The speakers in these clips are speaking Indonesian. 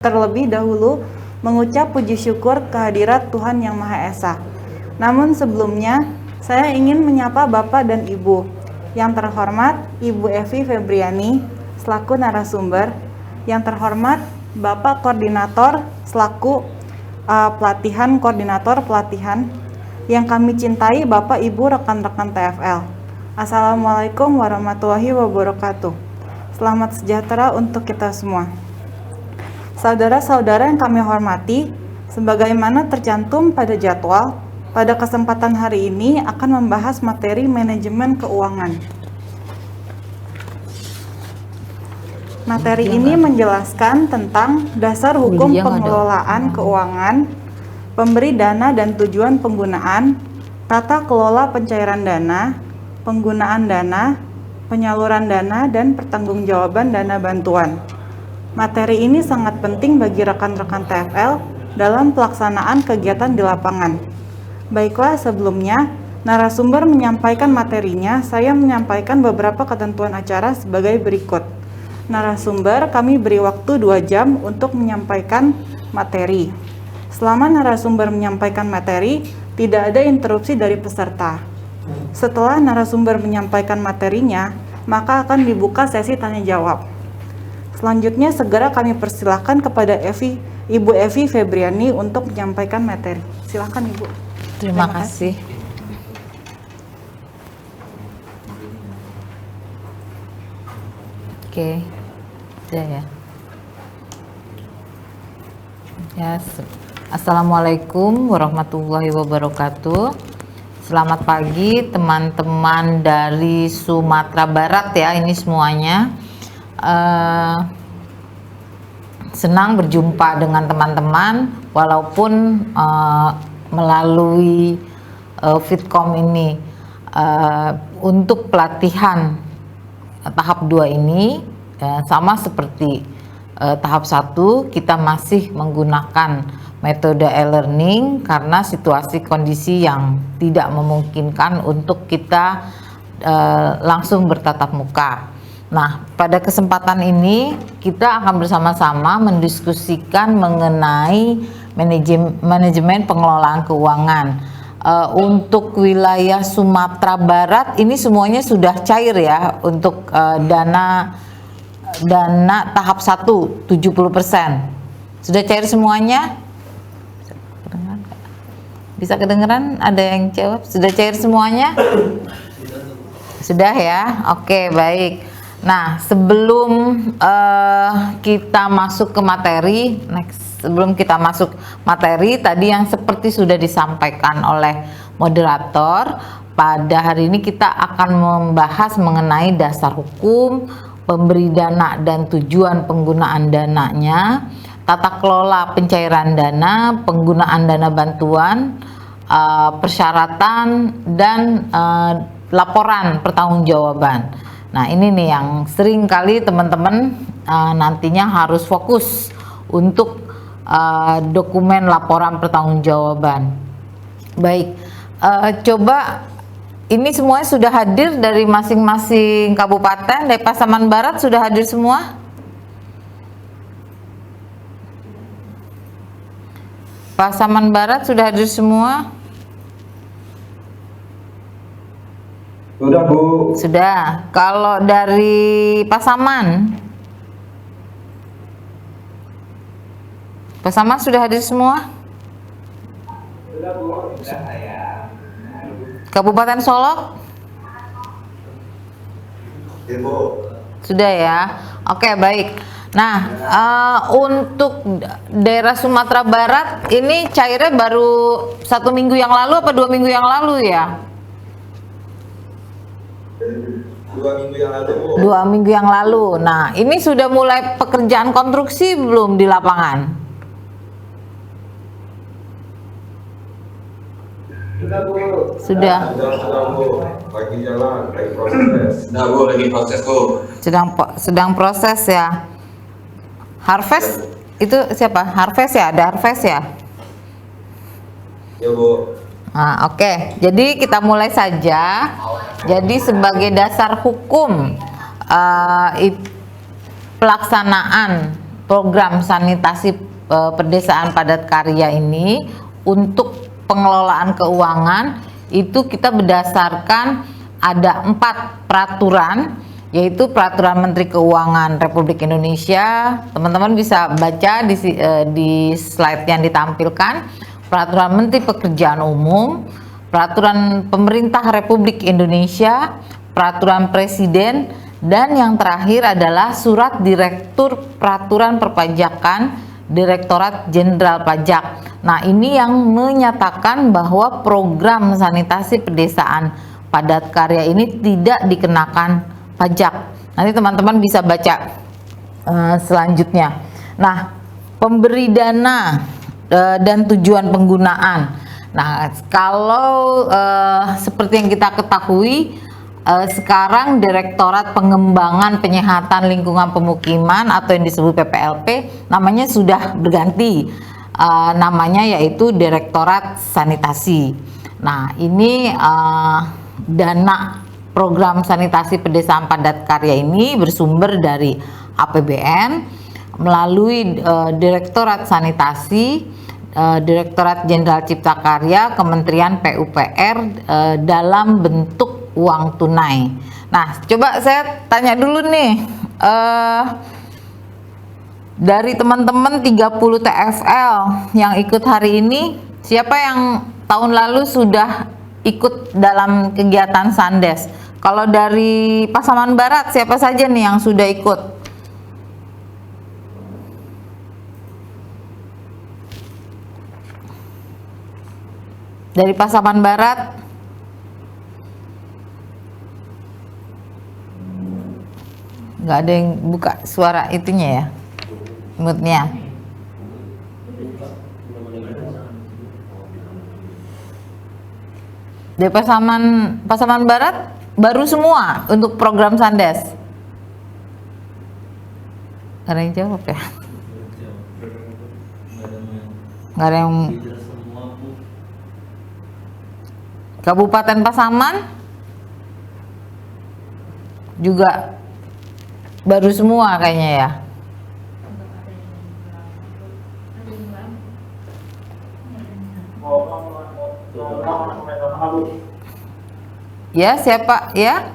terlebih dahulu mengucap puji syukur kehadirat Tuhan Yang Maha Esa. Namun sebelumnya, saya ingin menyapa Bapak dan Ibu. Yang terhormat, Ibu Evi Febriani, selaku narasumber. Yang terhormat, Bapak Koordinator, selaku koordinator pelatihan. Yang kami cintai, Bapak Ibu rekan-rekan TFL. Assalamualaikum warahmatullahi wabarakatuh. Selamat sejahtera untuk kita semua. Saudara-saudara yang kami hormati, sebagaimana tercantum pada jadwal, pada kesempatan hari ini akan membahas materi manajemen keuangan. Materi ini menjelaskan tentang dasar hukum pengelolaan keuangan, pemberi dana dan tujuan penggunaan, tata kelola pencairan dana, penggunaan dana, penyaluran dana, dan pertanggungjawaban dana bantuan. Materi ini sangat penting bagi rekan-rekan TFL dalam pelaksanaan kegiatan di lapangan. Baiklah, sebelumnya narasumber menyampaikan materinya, saya menyampaikan beberapa ketentuan acara sebagai berikut. Narasumber kami beri waktu 2 jam untuk menyampaikan materi. Selama narasumber menyampaikan materi, tidak ada interupsi dari peserta. Setelah narasumber menyampaikan materinya, maka akan dibuka sesi tanya jawab. Selanjutnya segera kami persilahkan kepada Ibu Evi Febriani untuk menyampaikan materi. Silakan Ibu. Terima kasih. Oke, ya. Assalamualaikum warahmatullahi wabarakatuh. Selamat pagi teman-teman dari Sumatera Barat ya, ini semuanya. Senang berjumpa dengan teman-teman walaupun melalui Fitcom ini. Untuk pelatihan tahap 2 ini sama seperti tahap 1, kita masih menggunakan metode e-learning karena situasi kondisi yang tidak memungkinkan untuk kita langsung bertatap muka. Nah, pada kesempatan ini kita akan bersama-sama mendiskusikan mengenai manajemen pengelolaan keuangan. Untuk wilayah Sumatera Barat ini semuanya sudah cair ya untuk dana tahap 1 70%. Sudah cair semuanya? Bisa kedengeran? Ada yang jawab? Sudah cair semuanya? Sudah ya? Oke, baik. Nah, sebelum kita masuk ke materi, sebelum kita masuk materi, tadi yang seperti sudah disampaikan oleh moderator, pada hari ini kita akan membahas mengenai dasar hukum, pemberi dana dan tujuan penggunaan dananya, tata kelola pencairan dana, penggunaan dana bantuan, persyaratan, dan laporan pertanggungjawaban. Nah, ini nih yang sering kali teman-teman nantinya harus fokus untuk dokumen laporan pertanggungjawaban. Baik, coba ini semuanya sudah hadir dari masing-masing kabupaten. Dari Pasaman Barat sudah hadir semua? Pasaman Barat sudah hadir semua? Sudah, Bu. Sudah. Kalau dari Pasaman sudah hadir semua? Sudah, Bu. Sudah saya. Kabupaten Solok? Bu. Sudah ya. Oke, baik. Nah, untuk daerah Sumatera Barat ini cairnya baru 1 minggu yang lalu apa 2 minggu yang lalu ya? 2 minggu yang lalu, Bu. 2 minggu yang lalu. Nah, ini sudah mulai pekerjaan konstruksi belum di lapangan? Sudah, Bu. Sudah. Sudah, Bu. Lagi jalan, lagi proses. Sudah, Bu, lagi proses, Bu. Sedang proses ya. Harvest itu siapa? Harvest ya? Ada Harvest ya? Ya, Bu. Nah, oke. Jadi kita mulai saja. Jadi sebagai dasar hukum pelaksanaan program sanitasi pedesaan padat karya ini untuk pengelolaan keuangan itu kita berdasarkan ada 4 peraturan, yaitu Peraturan Menteri Keuangan Republik Indonesia. Teman-teman bisa baca di slide yang ditampilkan. Peraturan Menteri Pekerjaan Umum, Peraturan Pemerintah Republik Indonesia, Peraturan Presiden, dan yang terakhir adalah Surat Direktur Peraturan Perpajakan Direktorat Jenderal Pajak. Nah, ini yang menyatakan bahwa program sanitasi pedesaan padat karya ini tidak dikenakan pajak. Nanti teman-teman bisa baca selanjutnya. Nah, pemberi dana dan tujuan penggunaan. Nah, kalau seperti yang kita ketahui, sekarang Direktorat Pengembangan Penyehatan Lingkungan Pemukiman atau yang disebut PPLP namanya sudah berganti, namanya yaitu Direktorat Sanitasi. Nah, ini dana program sanitasi pedesaan padat karya ini bersumber dari APBN melalui Direktorat Sanitasi, Direktorat Jenderal Cipta Karya, Kementerian PUPR dalam bentuk uang tunai. Nah, coba saya tanya dulu nih, dari teman-teman 30 TFL yang ikut hari ini, siapa yang tahun lalu sudah ikut dalam kegiatan Sandes? Kalau dari Pasaman Barat, siapa saja nih yang sudah ikut? Dari Pasaman Barat? Nggak ada yang buka suara itunya ya, mute-nya. Dari Pasaman Barat baru semua untuk program Sandes. Nggak ada yang jawab ya? Nggak ada yang. Kabupaten Pasaman juga baru semua kayaknya ya. Ya, siapa ya?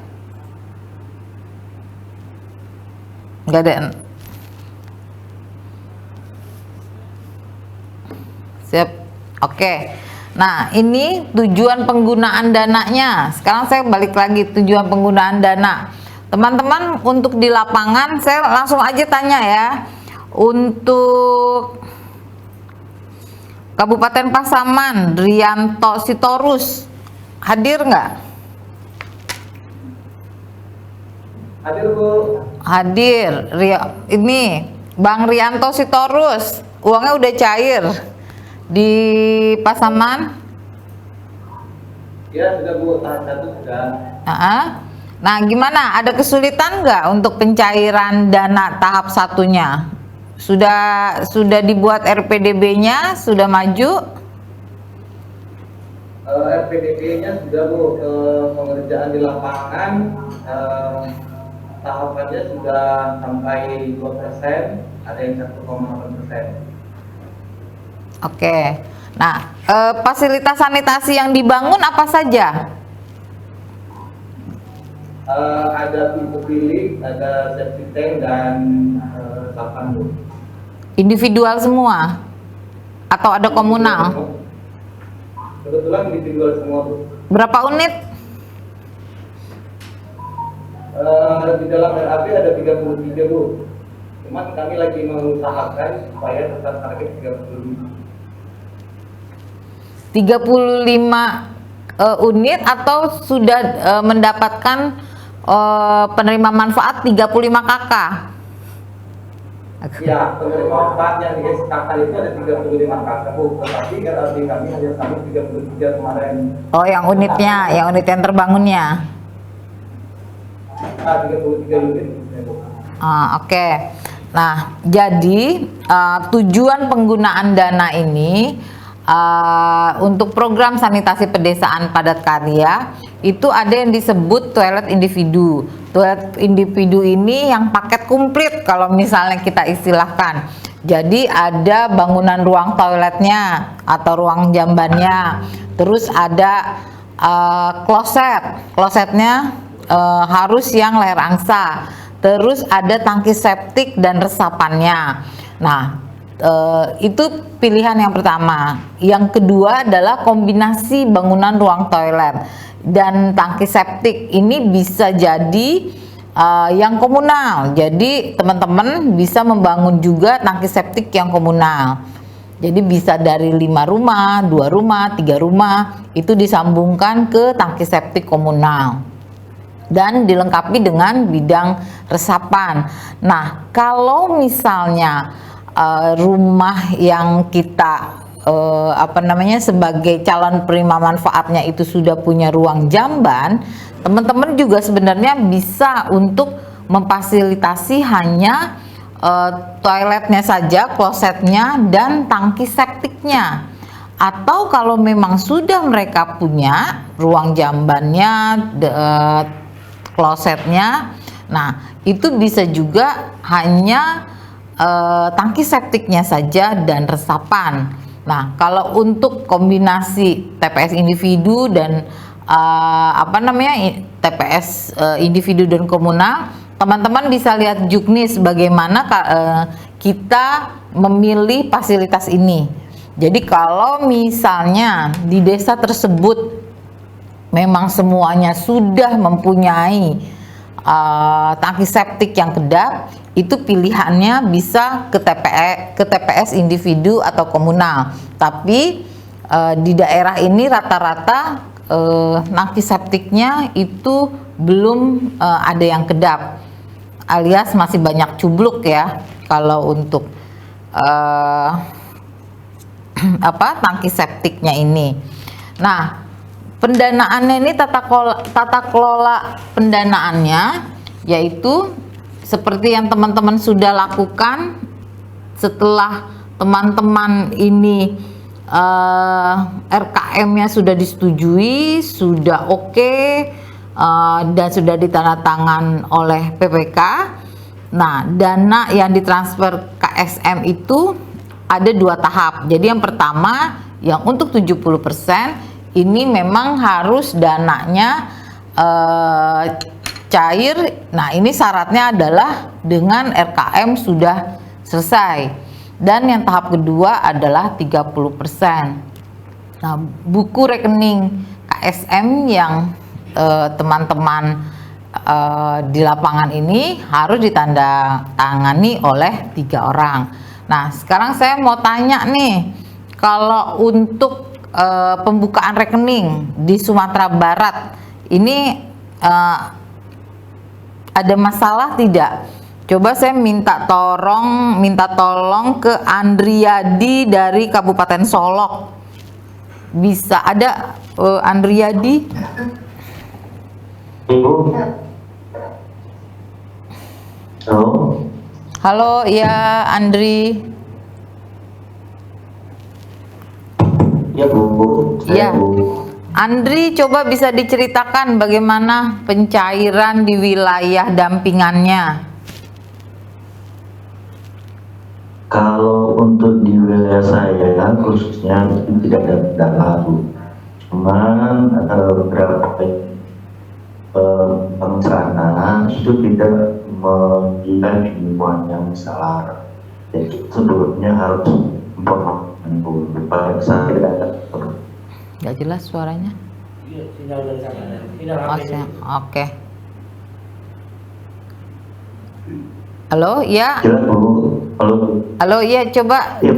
Nggak ada. Siap. Oke. Nah, ini tujuan penggunaan dananya. Sekarang saya balik lagi tujuan penggunaan dana. Teman-teman, untuk di lapangan saya langsung aja tanya ya. Untuk Kabupaten Pasaman, Rianto Sitorus hadir nggak? Hadir, Bu. Hadir. Ini Bang Rianto Sitorus, uangnya udah cair di Pasaman? Ya, sudah, Bu. Tahap 1 sudah. Nah, gimana? Ada kesulitan nggak untuk pencairan dana tahap 1-nya? Sudah dibuat RPDB-nya? Sudah maju? RPDB-nya sudah, Bu. Pengerjaan di lapangan tahapannya sudah sampai 2%, ada yang 1,8%. Oke. Nah, fasilitas sanitasi yang dibangun apa saja? Ada pintu bilik, ada septic tank dan sapan, Bu. Individual semua? Atau ada komunal? Kebetulan individual semua, Bu. Berapa unit? Di dalam RAP ada 33, Bu. Cuman kami lagi mengusahakan supaya tetap target 35. 35 unit atau sudah mendapatkan penerima manfaat 35 KK? Ya, penerima manfaat yang di SKK itu ada 35 KK, Bu. Tetapi RAP kami hanya sampai 33 kemarin. Oh, yang unitnya, yang unit yang terbangunnya. 33 unit. Oke. Nah, jadi tujuan penggunaan dana ini untuk program sanitasi pedesaan padat karya itu ada yang disebut toilet individu. Toilet individu ini yang paket komplit kalau misalnya kita istilahkan. Jadi ada bangunan ruang toiletnya atau ruang jambannya, terus ada klosetnya harus yang layar angsa, terus ada tangki septik dan resapannya. Nah, itu pilihan yang pertama. Yang kedua adalah kombinasi bangunan ruang toilet dan tangki septik. Ini bisa jadi yang komunal. Jadi teman-teman bisa membangun juga tangki septik yang komunal. Jadi bisa dari 5 rumah, 2 rumah, 3 rumah itu disambungkan ke tangki septik komunal dan dilengkapi dengan bidang resapan. Nah, kalau misalnya rumah yang kita sebagai calon penerima manfaatnya itu sudah punya ruang jamban, teman-teman juga sebenarnya bisa untuk memfasilitasi hanya toiletnya saja, klosetnya, dan tangki septiknya. Atau kalau memang sudah mereka punya ruang jambannya, klosetnya, nah itu bisa juga hanya tangki septiknya saja dan resapan. Nah, kalau untuk kombinasi TPS individu dan TPS individu dan komunal, teman-teman bisa lihat juknis bagaimana kita memilih fasilitas ini. Jadi kalau misalnya di desa tersebut memang semuanya sudah mempunyai tangki septik yang kedap, itu pilihannya bisa ke TPS individu atau komunal. Tapi di daerah ini rata-rata tangki septiknya itu belum ada yang kedap, alias masih banyak cubluk ya kalau untuk tangki septiknya ini. Nah, pendanaannya ini tata kelola pendanaannya yaitu seperti yang teman-teman sudah lakukan setelah teman-teman ini RKM-nya sudah disetujui, sudah oke, dan sudah ditandatangan oleh PPK. Nah, dana yang ditransfer KSM itu ada 2 tahap. Jadi yang pertama yang untuk 70% ini memang harus dananya cair. Nah, ini syaratnya adalah dengan RKM sudah selesai. Dan yang tahap kedua adalah 30%. Nah, buku rekening KSM yang teman-teman di lapangan ini harus ditandatangani oleh 3 orang. Nah, sekarang saya mau tanya nih, kalau untuk pembukaan rekening di Sumatera Barat ini ada masalah tidak? Coba saya minta tolong ke Andriadi dari Kabupaten Solok. Bisa ada Andriadi? Halo. Halo, ya Andri. Ya Bu. Ya. Andri, coba bisa diceritakan bagaimana pencairan di wilayah dampingannya? Kalau untuk di wilayah saya khususnya tidak ada kendala Bu. Cuman beberapa pencana itu tidak memberikan himbauan yang salah. Jadi sebelumnya harus informasi Bu. Supaya saya tidak ada. Gak jelas suaranya. Iya, sinyal dari sana. Sinyal HP-nya. Oke. Halo, ya. Jelas Bu. Halo. Halo, iya, coba. Ya,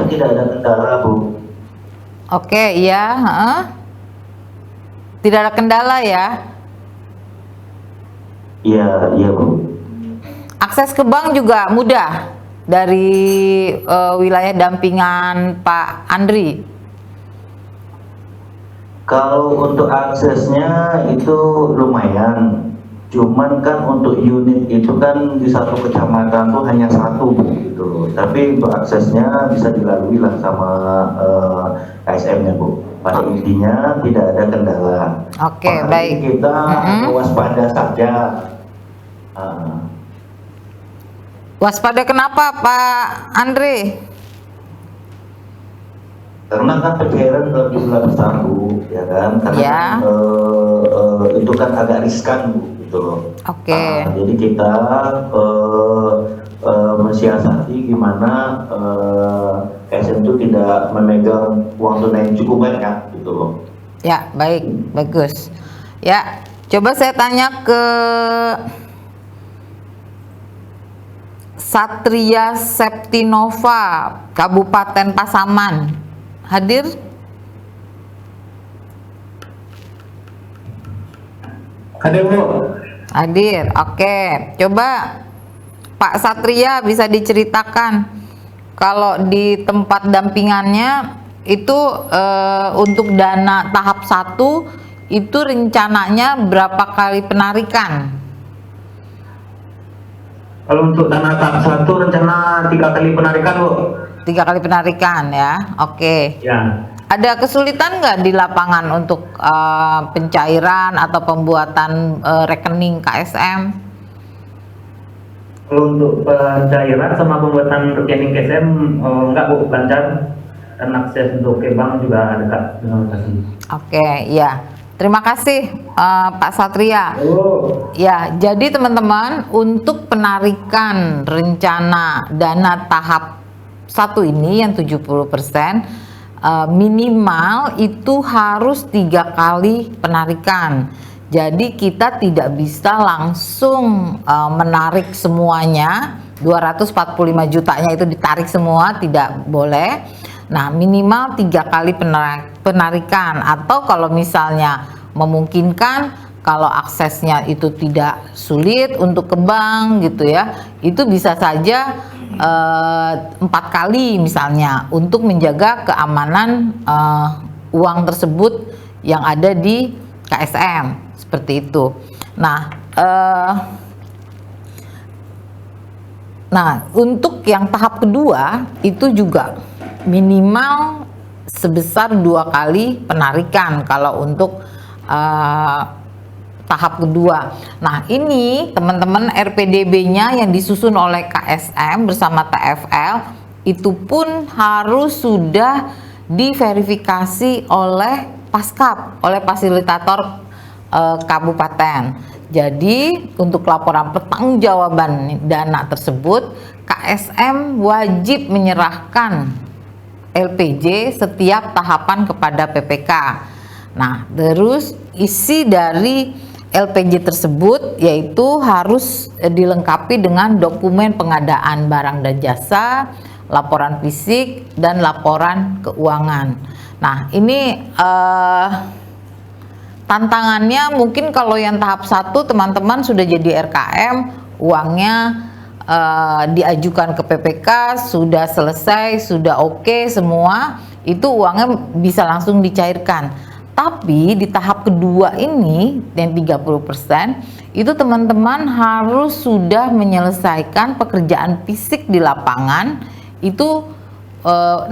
tidak ada kendala Bu. Oke, iya. Tidak ada kendala ya. Iya Bu. Akses ke bank juga mudah dari wilayah dampingan Pak Andri. Kalau untuk aksesnya itu lumayan. Cuman kan untuk unit itu kan di satu kecamatan tuh hanya 1 gitu. Tapi untuk aksesnya bisa dilalui lah sama KSM-nya Bu. Pada intinya tidak ada kendala. Oke, Makanya baik. kita waspada saja. Ah, Waspada kenapa Pak Andre? karena kan pencairan dalam jumlah besar Bu, ya kan? Karena Ya. itu kan agak riskan Bu, gitu loh. Oke. Jadi kita mensiasati gimana KSM itu tidak memegang uang tunai yang cukup banyak, gitu loh. Ya, baik, bagus. Ya, coba saya tanya ke Satria Septinova, Kabupaten Pasaman. Hadir? Hadir Bu. Hadir. Oke. Coba Pak Satria bisa diceritakan kalau di tempat dampingannya itu untuk dana tahap 1 itu rencananya berapa kali penarikan? Kalau untuk dana tahap 1 rencana 3 kali penarikan Bu. 3 kali penarikan ya. Oke. Ya. Ada kesulitan nggak di lapangan untuk pencairan atau pembuatan rekening KSM? Kalau untuk pencairan sama pembuatan rekening KSM enggak Bu, lancar. Dan akses untuk ke bank juga dekat dengan lokasi. Oke, ya. Terima kasih Pak Satria. Oh. Ya, jadi teman-teman untuk penarikan rencana dana tahap 1 ini yang 70%, minimal itu harus 3 kali penarikan. Jadi kita tidak bisa langsung menarik semuanya 245 jutanya itu ditarik semua, tidak boleh. Nah, minimal 3 kali penarikan, atau kalau misalnya memungkinkan, kalau aksesnya itu tidak sulit untuk ke bank gitu ya, itu bisa saja 4 kali misalnya untuk menjaga keamanan uang tersebut yang ada di KSM, seperti itu. Nah, untuk yang tahap kedua itu juga minimal sebesar 2 kali penarikan kalau untuk tahap kedua. Nah, ini teman-teman RPDB-nya yang disusun oleh KSM bersama TFL itu pun harus sudah diverifikasi oleh Paskap, oleh fasilitator kabupaten. Jadi untuk laporan pertanggungjawaban dana tersebut, KSM wajib menyerahkan LPJ setiap tahapan kepada PPK. Nah, terus isi dari LPJ tersebut yaitu harus dilengkapi dengan dokumen pengadaan barang dan jasa, laporan fisik, dan laporan keuangan. Nah, ini tantangannya mungkin kalau yang tahap 1 teman-teman sudah jadi RKM, uangnya diajukan ke PPK, sudah selesai, sudah oke semua, itu uangnya bisa langsung dicairkan. Tapi di tahap kedua ini yang 30% itu teman-teman harus sudah menyelesaikan pekerjaan fisik di lapangan itu 60%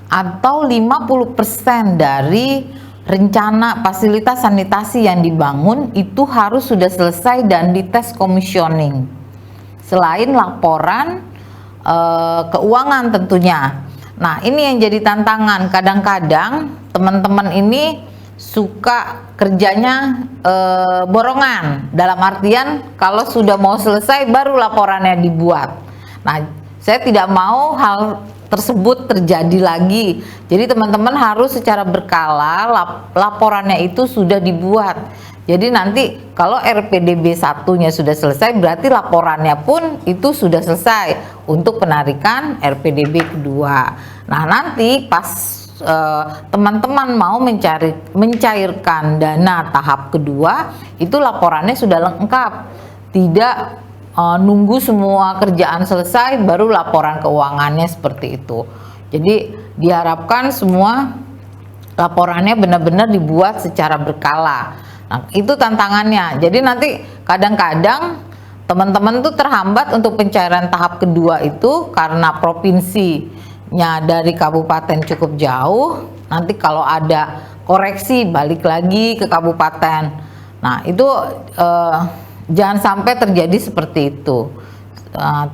atau 50% dari rencana fasilitas sanitasi yang dibangun itu harus sudah selesai dan dites komisioning. Selain laporan keuangan tentunya. Nah, ini yang jadi tantangan. Kadang-kadang teman-teman ini suka kerjanya borongan. Dalam artian kalau sudah mau selesai baru laporannya dibuat. Nah, saya tidak mau hal tersebut terjadi lagi. Jadi teman-teman harus secara berkala laporannya itu sudah dibuat. Jadi nanti kalau RPDB 1-nya sudah selesai, berarti laporannya pun itu sudah selesai untuk penarikan RPDB kedua. Nah, nanti pas teman-teman mau mencairkan dana tahap kedua, itu laporannya sudah lengkap. Tidak nunggu semua kerjaan selesai baru laporan keuangannya seperti itu. Jadi diharapkan semua laporannya benar-benar dibuat secara berkala. Nah, itu tantangannya. Jadi nanti kadang-kadang teman-teman tuh terhambat untuk pencairan tahap kedua itu karena provinsinya dari kabupaten cukup jauh. Nanti kalau ada koreksi balik lagi ke kabupaten. Nah, itu jangan sampai terjadi seperti itu,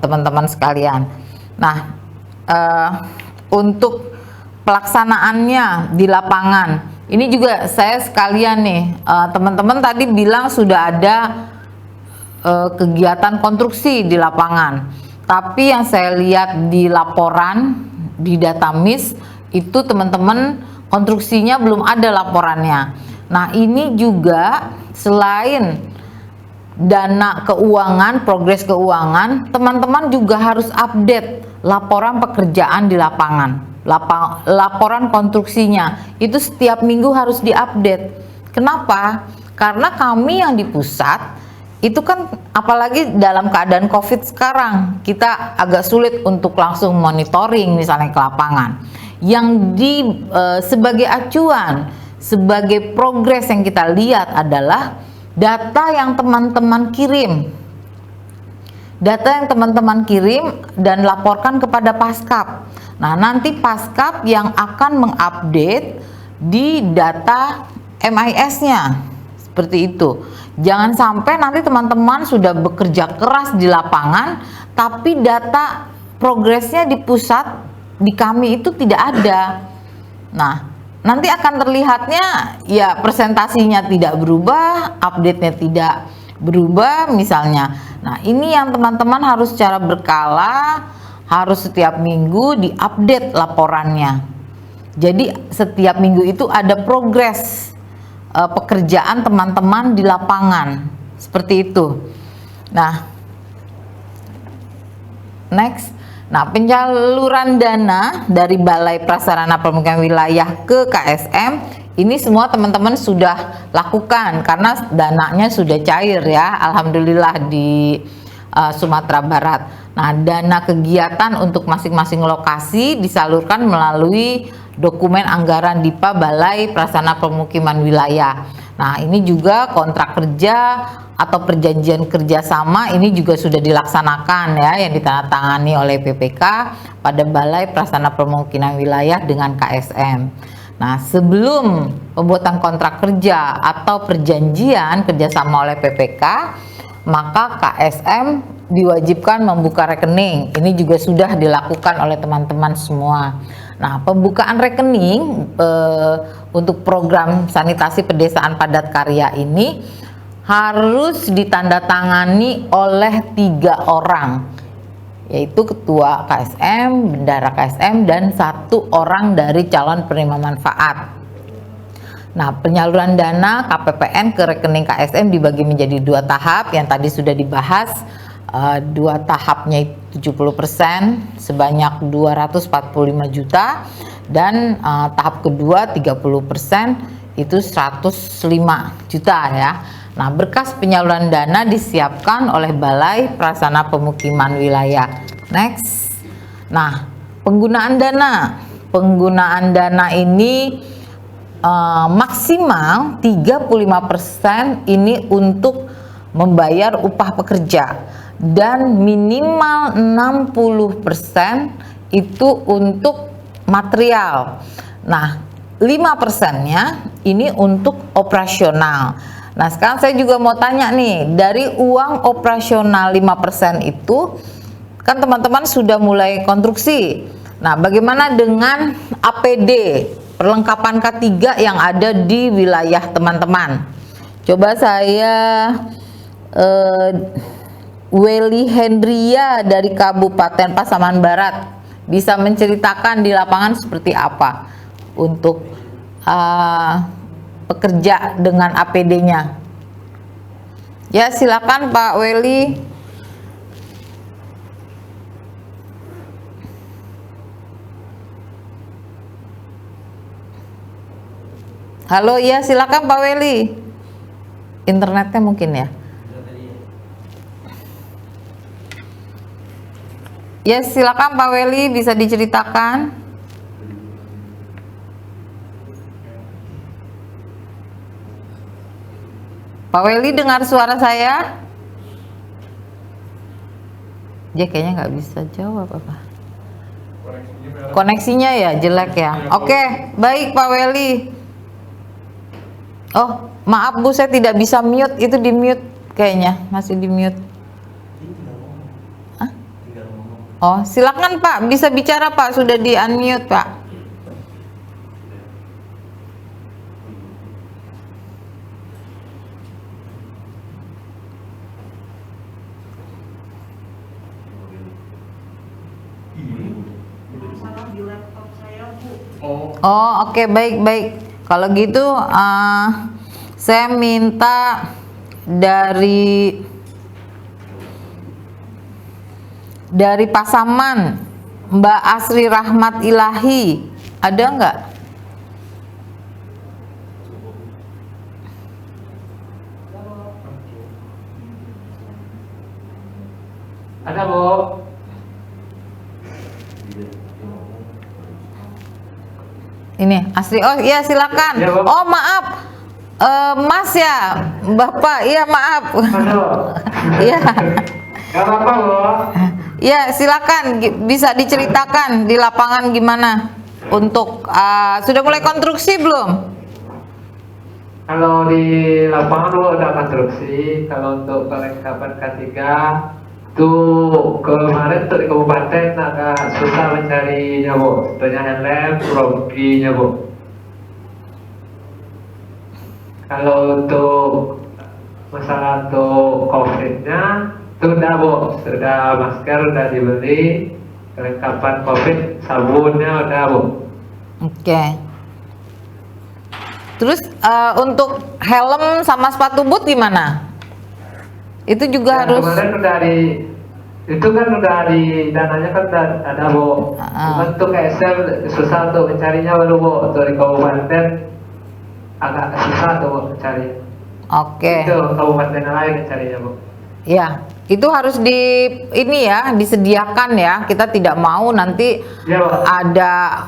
teman-teman sekalian. Nah, untuk pelaksanaannya di lapangan, ini juga saya sekalian nih, teman-teman tadi bilang sudah ada kegiatan konstruksi di lapangan, tapi yang saya lihat di laporan di Datamis itu teman-teman konstruksinya belum ada laporannya. Nah, ini juga selain dana keuangan, progres keuangan, teman-teman juga harus update laporan pekerjaan di lapangan, laporan konstruksinya itu setiap minggu harus diupdate. Kenapa? Karena kami yang di pusat itu kan, apalagi dalam keadaan COVID sekarang, kita agak sulit untuk langsung monitoring misalnya ke lapangan. Yang sebagai acuan, sebagai progres yang kita lihat adalah data yang teman-teman kirim. Data yang teman-teman kirim dan laporkan kepada Paskap. Nah, nanti Paskap yang akan mengupdate di data MIS-nya. Seperti itu. Jangan sampai nanti teman-teman sudah bekerja keras di lapangan, tapi data progresnya di pusat, di kami itu tidak ada. Nah, nanti akan terlihatnya ya presentasinya tidak berubah, update-nya tidak berubah misalnya. Nah, ini yang teman-teman harus secara berkala, harus setiap minggu diupdate laporannya. Jadi setiap minggu itu ada progres pekerjaan teman-teman di lapangan, seperti itu. Nah, next. Nah, penyaluran dana dari Balai Prasarana Permukiman Wilayah ke KSM ini semua teman-teman sudah lakukan karena dananya sudah cair ya, alhamdulillah di Sumatera Barat. Nah, dana kegiatan untuk masing-masing lokasi disalurkan melalui dokumen anggaran DIPA Balai Prasarana Permukiman Wilayah. Nah, ini juga kontrak kerja atau perjanjian kerjasama ini juga sudah dilaksanakan ya, yang ditandatangani oleh PPK pada Balai Prasarana Permukiman Wilayah dengan KSM. Nah, sebelum pembuatan kontrak kerja atau perjanjian kerjasama oleh PPK, maka KSM diwajibkan membuka rekening. Ini juga sudah dilakukan oleh teman-teman semua. Nah, pembukaan rekening untuk program sanitasi pedesaan padat karya ini harus ditandatangani oleh 3 orang, yaitu ketua KSM, bendara KSM, dan 1 orang dari calon penerima manfaat. Nah, penyaluran dana KPPN ke rekening KSM dibagi menjadi 2 tahap yang tadi sudah dibahas. 2 tahapnya 70% sebanyak 245 juta, dan tahap kedua 30% itu 105 juta ya. Nah, berkas penyaluran dana disiapkan oleh Balai Prasarana Pemukiman Wilayah. Next. Nah, penggunaan dana. Penggunaan dana ini maksimal 35% ini untuk membayar upah pekerja, dan minimal 60% itu untuk material. Nah, 5%-nya ini untuk operasional. Nah, sekarang saya juga mau tanya nih, dari uang operasional 5% itu kan teman-teman sudah mulai konstruksi. Nah, bagaimana dengan APD, perlengkapan K3 yang ada di wilayah teman-teman? Coba saya Welly Hendria dari Kabupaten Pasaman Barat bisa menceritakan di lapangan seperti apa untuk pekerja dengan APD-nya. Ya, silakan Pak Welly. Halo, ya silakan Pak Welly. Internetnya mungkin ya. Ya, silakan Pak Welly, bisa diceritakan. Pak Welly, dengar suara saya? Dia kayaknya nggak bisa jawab apa. Koneksinya ya jelek ya. Oke, baik Pak Welly. Oh, Maaf Bu, saya tidak bisa mute, itu di mute kayaknya, masih di mute. Hah? Oh, silakan Pak, bisa bicara Pak, sudah di unmute Pak. Oh, oke, baik. Kalau gitu saya minta dari Pasaman Mbak Asri Rahmat Ilahi, ada nggak? Ada, Bu. Ini Asri, oh iya silakan. Ya, Bu. Oh maaf, Mas ya, Bapak, iya maaf. Iya. Gak apa-apa, Bu. Ya silakan, bisa diceritakan di lapangan gimana untuk sudah mulai konstruksi belum? Kalau di lapangan lu ada konstruksi, kalau untuk kelengkapan K3 tuh kemarin tuh di kabupaten agak susah mencarinya Bu, sebetulnya helm, rompinya Bu. Kalau untuk masalah untuk COVID-nya sudah Bu, sudah masker udah dibeli, kelengkapan COVID, sabunnya udah Bu. Oke. Terus untuk helm sama sepatu boot gimana? Itu juga harus. Kemarin udah itu kan udah di dananya kan udah ada Bu. Untuk KSM susah untuk mencarinya baru Bu. Untuk di kabupaten agak susah tuh Bu mencari. Oke. Itu kabupaten lain mencarinya Bu. Ya, itu harus disediakan ya. Kita tidak mau nanti Ya, Bu. ada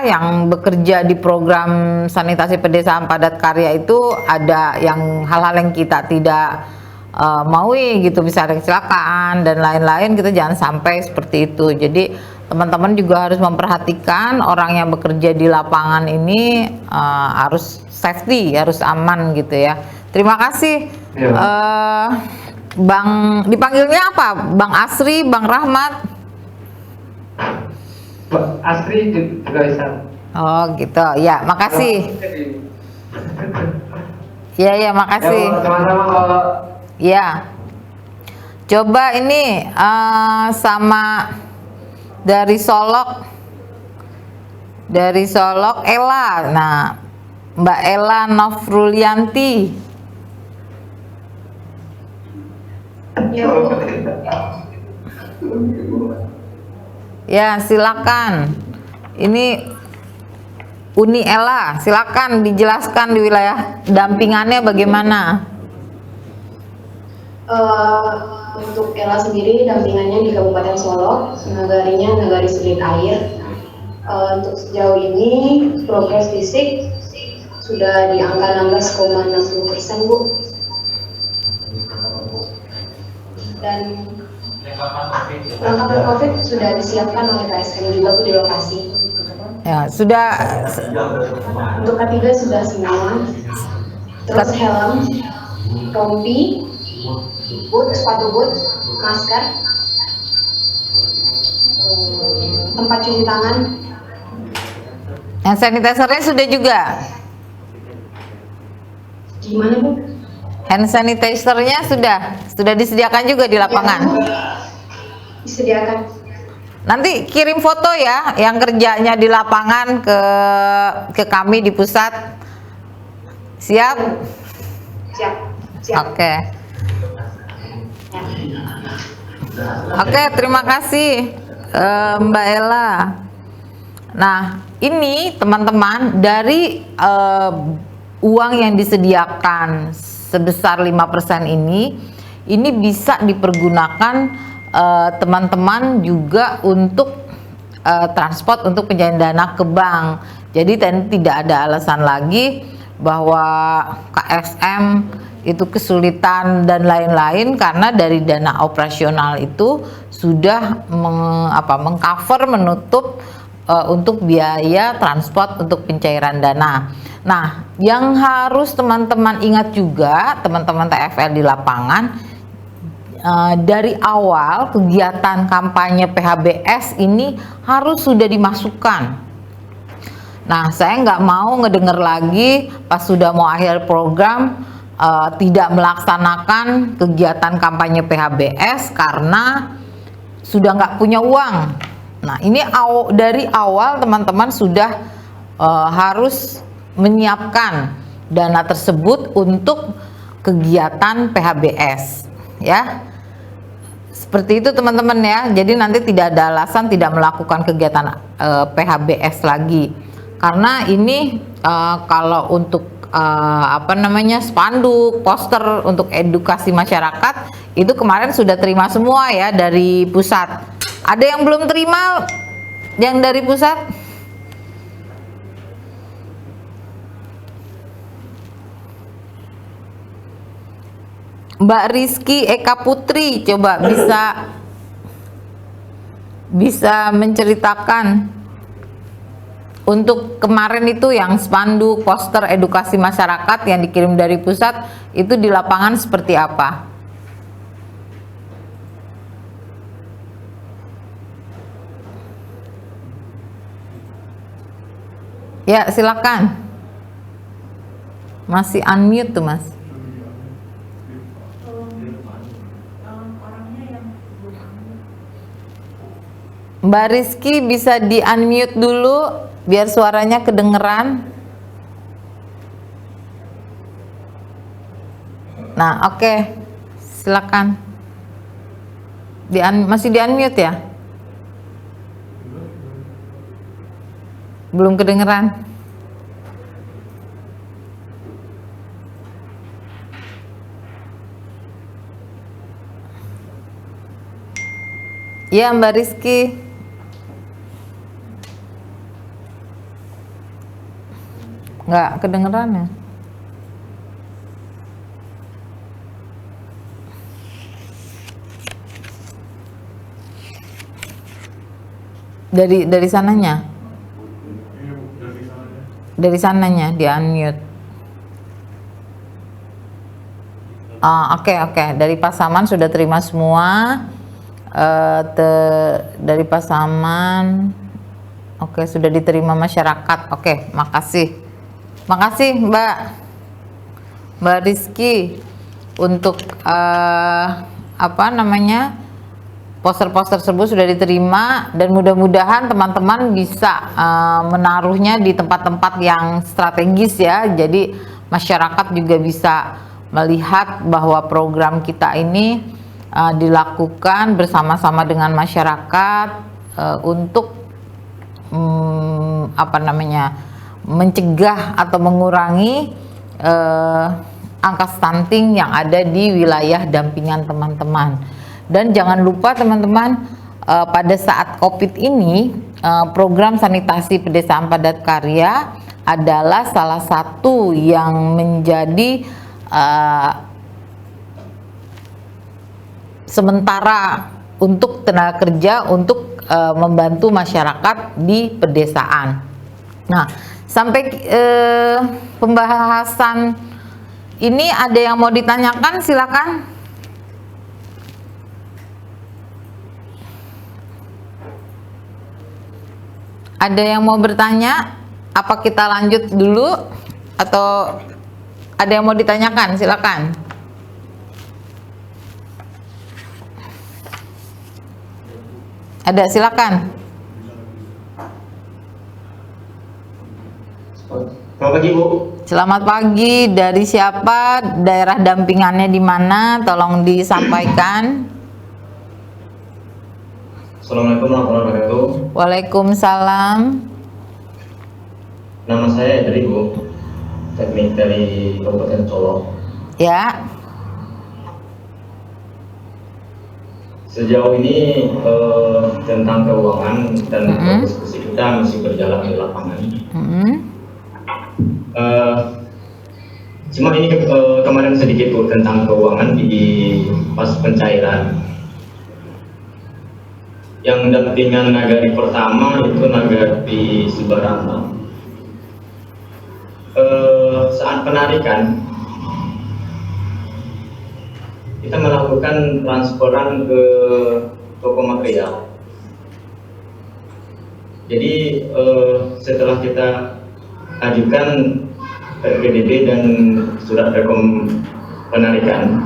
yang bekerja di program sanitasi pedesaan padat karya itu ada yang hal-hal yang kita tidak maui gitu, bisa ada kecelakaan dan lain-lain, kita jangan sampai seperti itu. Jadi teman-teman juga harus memperhatikan orang yang bekerja di lapangan ini harus safety, harus aman gitu ya. Terima kasih. Ya. Bang, dipanggilnya apa? Bang Asri, Bang Rahmat? Asri juga bisa. Oh gitu, ya makasih. Ya makasih. Ya, Bu, sama-sama kalau Ya, coba ini sama dari Solok Ella. Nah, Mbak Ella Nofrulianti. Ya, silakan. Ini Uni Ella, silakan dijelaskan di wilayah dampingannya bagaimana. Untuk Ella sendiri dampingannya di Kabupaten Solok, nagarinya Nagari Sulit Air. Untuk sejauh ini progres fisik sudah di angka 16,60% Bu. Dan perlengkapan COVID sudah disiapkan oleh KSM juga Bu di lokasi. Ya, sudah. Untuk K3 sudah semua. Terus helm, rompi, boot, sepatu boot, masker, tempat cuci tangan. Yang sanitizer-nya sudah juga. Gimana Bu? Hand sanitizer-nya sudah disediakan juga di lapangan. Ya, disediakan. Nanti kirim foto ya yang kerjanya di lapangan ke kami di pusat. Siap? Siap. Siap. Oke. Oke, terima kasih Mbak Ella. Nah, ini teman-teman dari uang yang disediakan sebesar 5% ini bisa dipergunakan teman-teman juga untuk transport untuk penyediaan dana ke bank. Jadi tidak ada alasan lagi bahwa KSM itu kesulitan dan lain-lain, karena dari dana operasional itu sudah mengcover, menutup untuk biaya transport untuk pencairan dana. Nah, yang harus teman-teman ingat juga, teman-teman TFL di lapangan, dari awal kegiatan kampanye PHBS ini harus sudah dimasukkan. Nah, saya nggak mau ngedenger lagi pas sudah mau akhir program tidak melaksanakan kegiatan kampanye PHBS karena sudah nggak punya uang. Nah, ini dari awal teman-teman sudah harus menyiapkan dana tersebut untuk kegiatan PHBS, ya. Seperti itu teman-teman ya. Jadi nanti tidak ada alasan tidak melakukan kegiatan PHBS lagi. Karena ini kalau untuk spanduk, poster untuk edukasi masyarakat itu kemarin sudah terima semua ya dari pusat. Ada yang belum terima yang dari pusat? Mbak Rizky Eka Putri, coba bisa menceritakan untuk kemarin itu yang spanduk, poster edukasi masyarakat yang dikirim dari pusat itu di lapangan seperti apa? Ya, silakan. Masih unmute tuh, Mas. Mbak Rizky bisa di unmute dulu biar suaranya kedengeran. Nah, oke. Silakan. Masih di unmute ya? Belum kedengeran. Ya, Mbak Rizky. Nggak kedengeran ya? Dari sananya? Dari sananya di unmute. Oke. Dari Pasaman sudah terima semua. Dari Pasaman, oke, sudah diterima masyarakat. Oke, makasih. Makasih Mbak Rizky untuk poster-poster tersebut sudah diterima dan mudah-mudahan teman-teman bisa menaruhnya di tempat-tempat yang strategis ya. Jadi masyarakat juga bisa melihat bahwa program kita ini dilakukan bersama-sama dengan masyarakat untuk mencegah atau mengurangi angka stunting yang ada di wilayah dampingan teman-teman. Dan jangan lupa teman-teman, pada saat COVID ini program sanitasi pedesaan padat karya adalah salah satu yang menjadi sementara untuk tenaga kerja untuk membantu masyarakat di pedesaan. Nah, sampai pembahasan ini ada yang mau ditanyakan, silakan. Ada yang mau bertanya? Apa kita lanjut dulu atau ada yang mau ditanyakan? Silakan. Ada, silakan. Selamat pagi, Bu. Selamat pagi. Dari siapa? Daerah dampingannya di mana? Tolong disampaikan. Assalamualaikum warahmatullahi wabarakatuh. Waalaikumsalam. Nama saya Edri, Bu. Teknik dari Kabupaten Solo. Ya. Sejauh ini tentang keuangan dan diskusi kita masih berjalan di lapangan. Cuma ini kemarin sedikit, Bu, tentang keuangan di pas pencairan Yang dampingan nagari pertama itu nagari Sibarata. Saat penarikan kita melakukan transferan ke toko material. Jadi setelah kita ajukan RPDB dan surat rekom penarikan,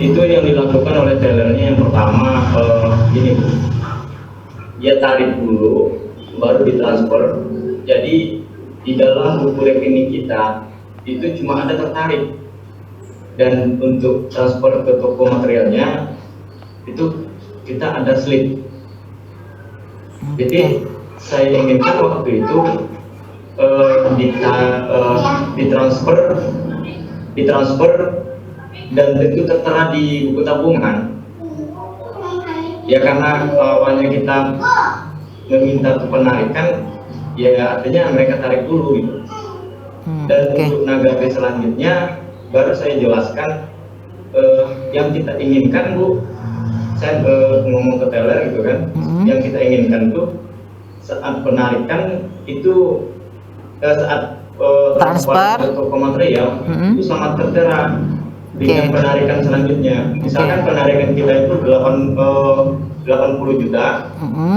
itu yang dilakukan oleh tellernya yang pertama gini Bu, dia tarik dulu baru ditransfer. Jadi di dalam buku rekening kita itu cuma ada tertarik, dan untuk transfer ke toko materialnya itu kita ada slip. Jadi saya inginkan waktu itu ditransfer dan itu tertera di buku tabungan. Ya karena awalnya kita meminta penarikan, ya artinya mereka tarik dulu gitu. Dan untuk nagari selanjutnya baru saya jelaskan yang kita inginkan Bu. Saya ngomong ke teller gitu kan, yang kita inginkan tuh saat penarikan itu saat transfer ke toko material itu sangat tertera dengan penarikan selanjutnya. Misalkan penarikan kita itu 80 juta,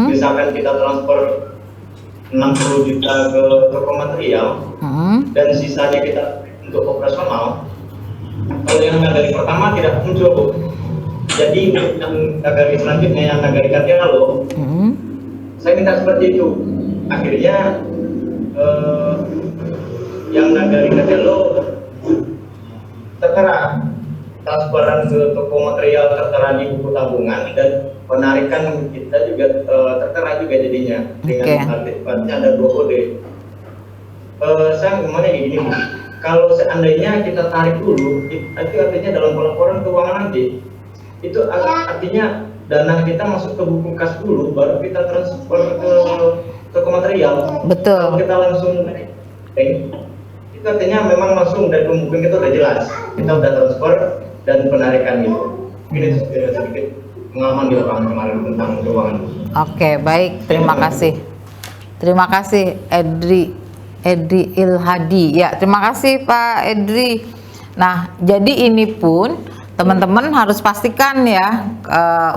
misalkan kita transfer 60 juta ke toko material, dan sisanya kita untuk operasional. Kalau yang nagari pertama tidak muncul. Jadi yang nagari selanjutnya, yang nagari Katyalo, saya minta seperti itu. Akhirnya yang nagari Katyalo tertera transferan ke toko material, tertera di buku tabungan, dan penarikan kita juga tertera juga jadinya dengan artinya ada 2 kode. Saya ngomongnya gini Bu, kalau seandainya kita tarik dulu, itu artinya dalam pelaporan keuangan nanti itu artinya dana kita masuk ke buku kas dulu, baru kita transfer ke toko material. Betul. Kalau kita langsung itu artinya memang langsung dari pembukuan kita udah jelas, kita udah transfer dan penarikan gitu. Ini sedikit pengalaman di lapangan kemarin tentang keuangan. Oke, baik, terima kasih Edri Ilhadi. Ya, terima kasih Pak Edri. Nah, jadi ini pun teman-teman harus pastikan ya,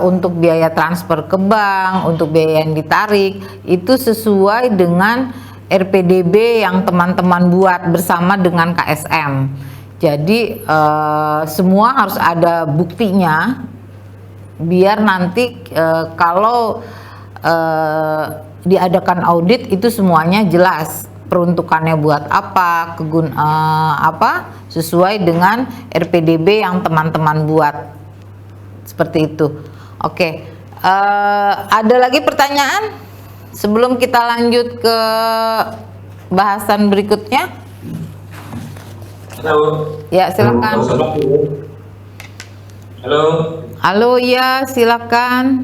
untuk biaya transfer ke bank, untuk biaya yang ditarik itu sesuai dengan RPDB yang teman-teman buat bersama dengan KSM. Jadi semua harus ada buktinya, biar nanti kalau diadakan audit itu semuanya jelas peruntukannya buat apa, sesuai dengan RPDB yang teman-teman buat, seperti itu. Oke, ada lagi pertanyaan sebelum kita lanjut ke bahasan berikutnya? Halo. Ya, silakan. Halo. Halo, ya silakan.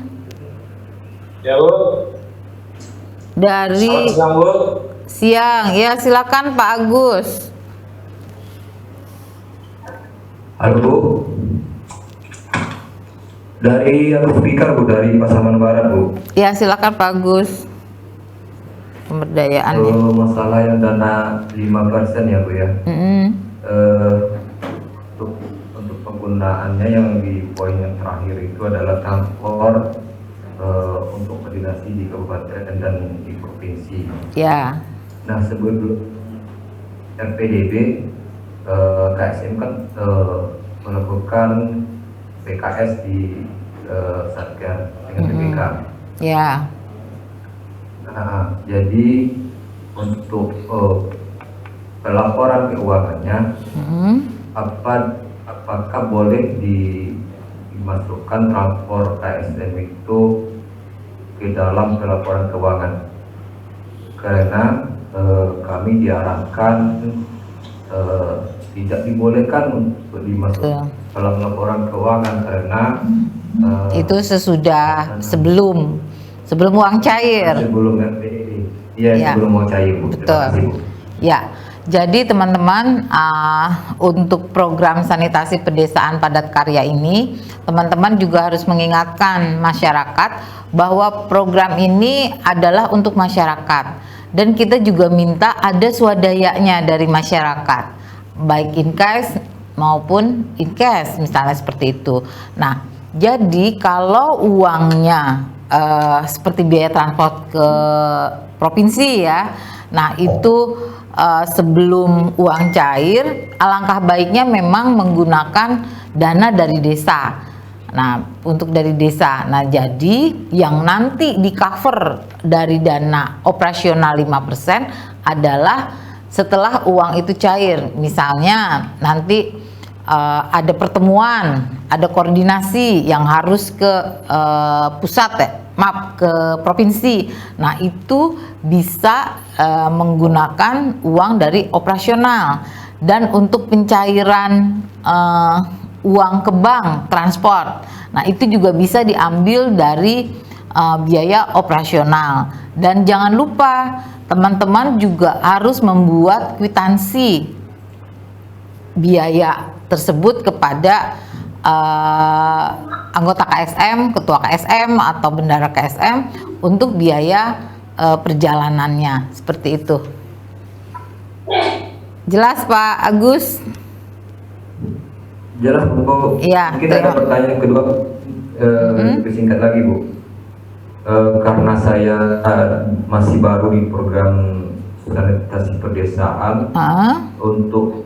Ya Bu. Dari Selamat siang Bu. Siang, ya silakan Pak Agus. Halo Bu, dari Agus Fikar Bu, dari Pasaman Barat Bu. Ya silakan Pak Agus. Pemberdayaan ya. Masalah yang dana 5% ya Bu ya. Untuk penggunaannya yang di poin yang terakhir itu adalah transport untuk koordinasi di kabupaten dan di provinsi. Ya. Nah, sebelum RPDB, KSM kan melakukan PKS di Satgas dengan BPK. Ya. Nah, jadi untuk pelaporan keuangannya, apakah boleh dimasukkan transport KSM itu ke dalam pelaporan keuangan? Karena kami diarahkan tidak dibolehkan untuk dimasukkan dalam laporan keuangan karena itu sebelum uang cair. Sebelum RPDB. Iya, sebelum uang cair Bu. Betul. Ya. Jadi teman-teman, untuk program sanitasi pedesaan padat karya ini, teman-teman juga harus mengingatkan masyarakat bahwa program ini adalah untuk masyarakat, dan kita juga minta ada swadayanya dari masyarakat, baik in cash maupun in cash, misalnya seperti itu. Nah, jadi kalau uangnya seperti biaya transport ke provinsi ya, nah itu sebelum uang cair, alangkah baiknya memang menggunakan dana dari desa. Nah, untuk dari desa. Nah, jadi yang nanti di cover dari dana operasional 5% adalah setelah uang itu cair. Misalnya nanti ada pertemuan, ada koordinasi yang harus ke pusat ke provinsi. Nah, itu bisa menggunakan uang dari operasional. Dan untuk pencairan uang ke bank transport, nah itu juga bisa diambil dari biaya operasional. Dan jangan lupa teman-teman juga harus membuat kwitansi biaya tersebut kepada anggota KSM, ketua KSM atau bendara KSM untuk biaya perjalanannya, seperti itu. Jelas Pak Agus? Jelas Bu. Iya. Kita ada pertanyaan kedua, lebih singkat lagi Bu. Karena saya masih baru di program sanitasi pedesaan, untuk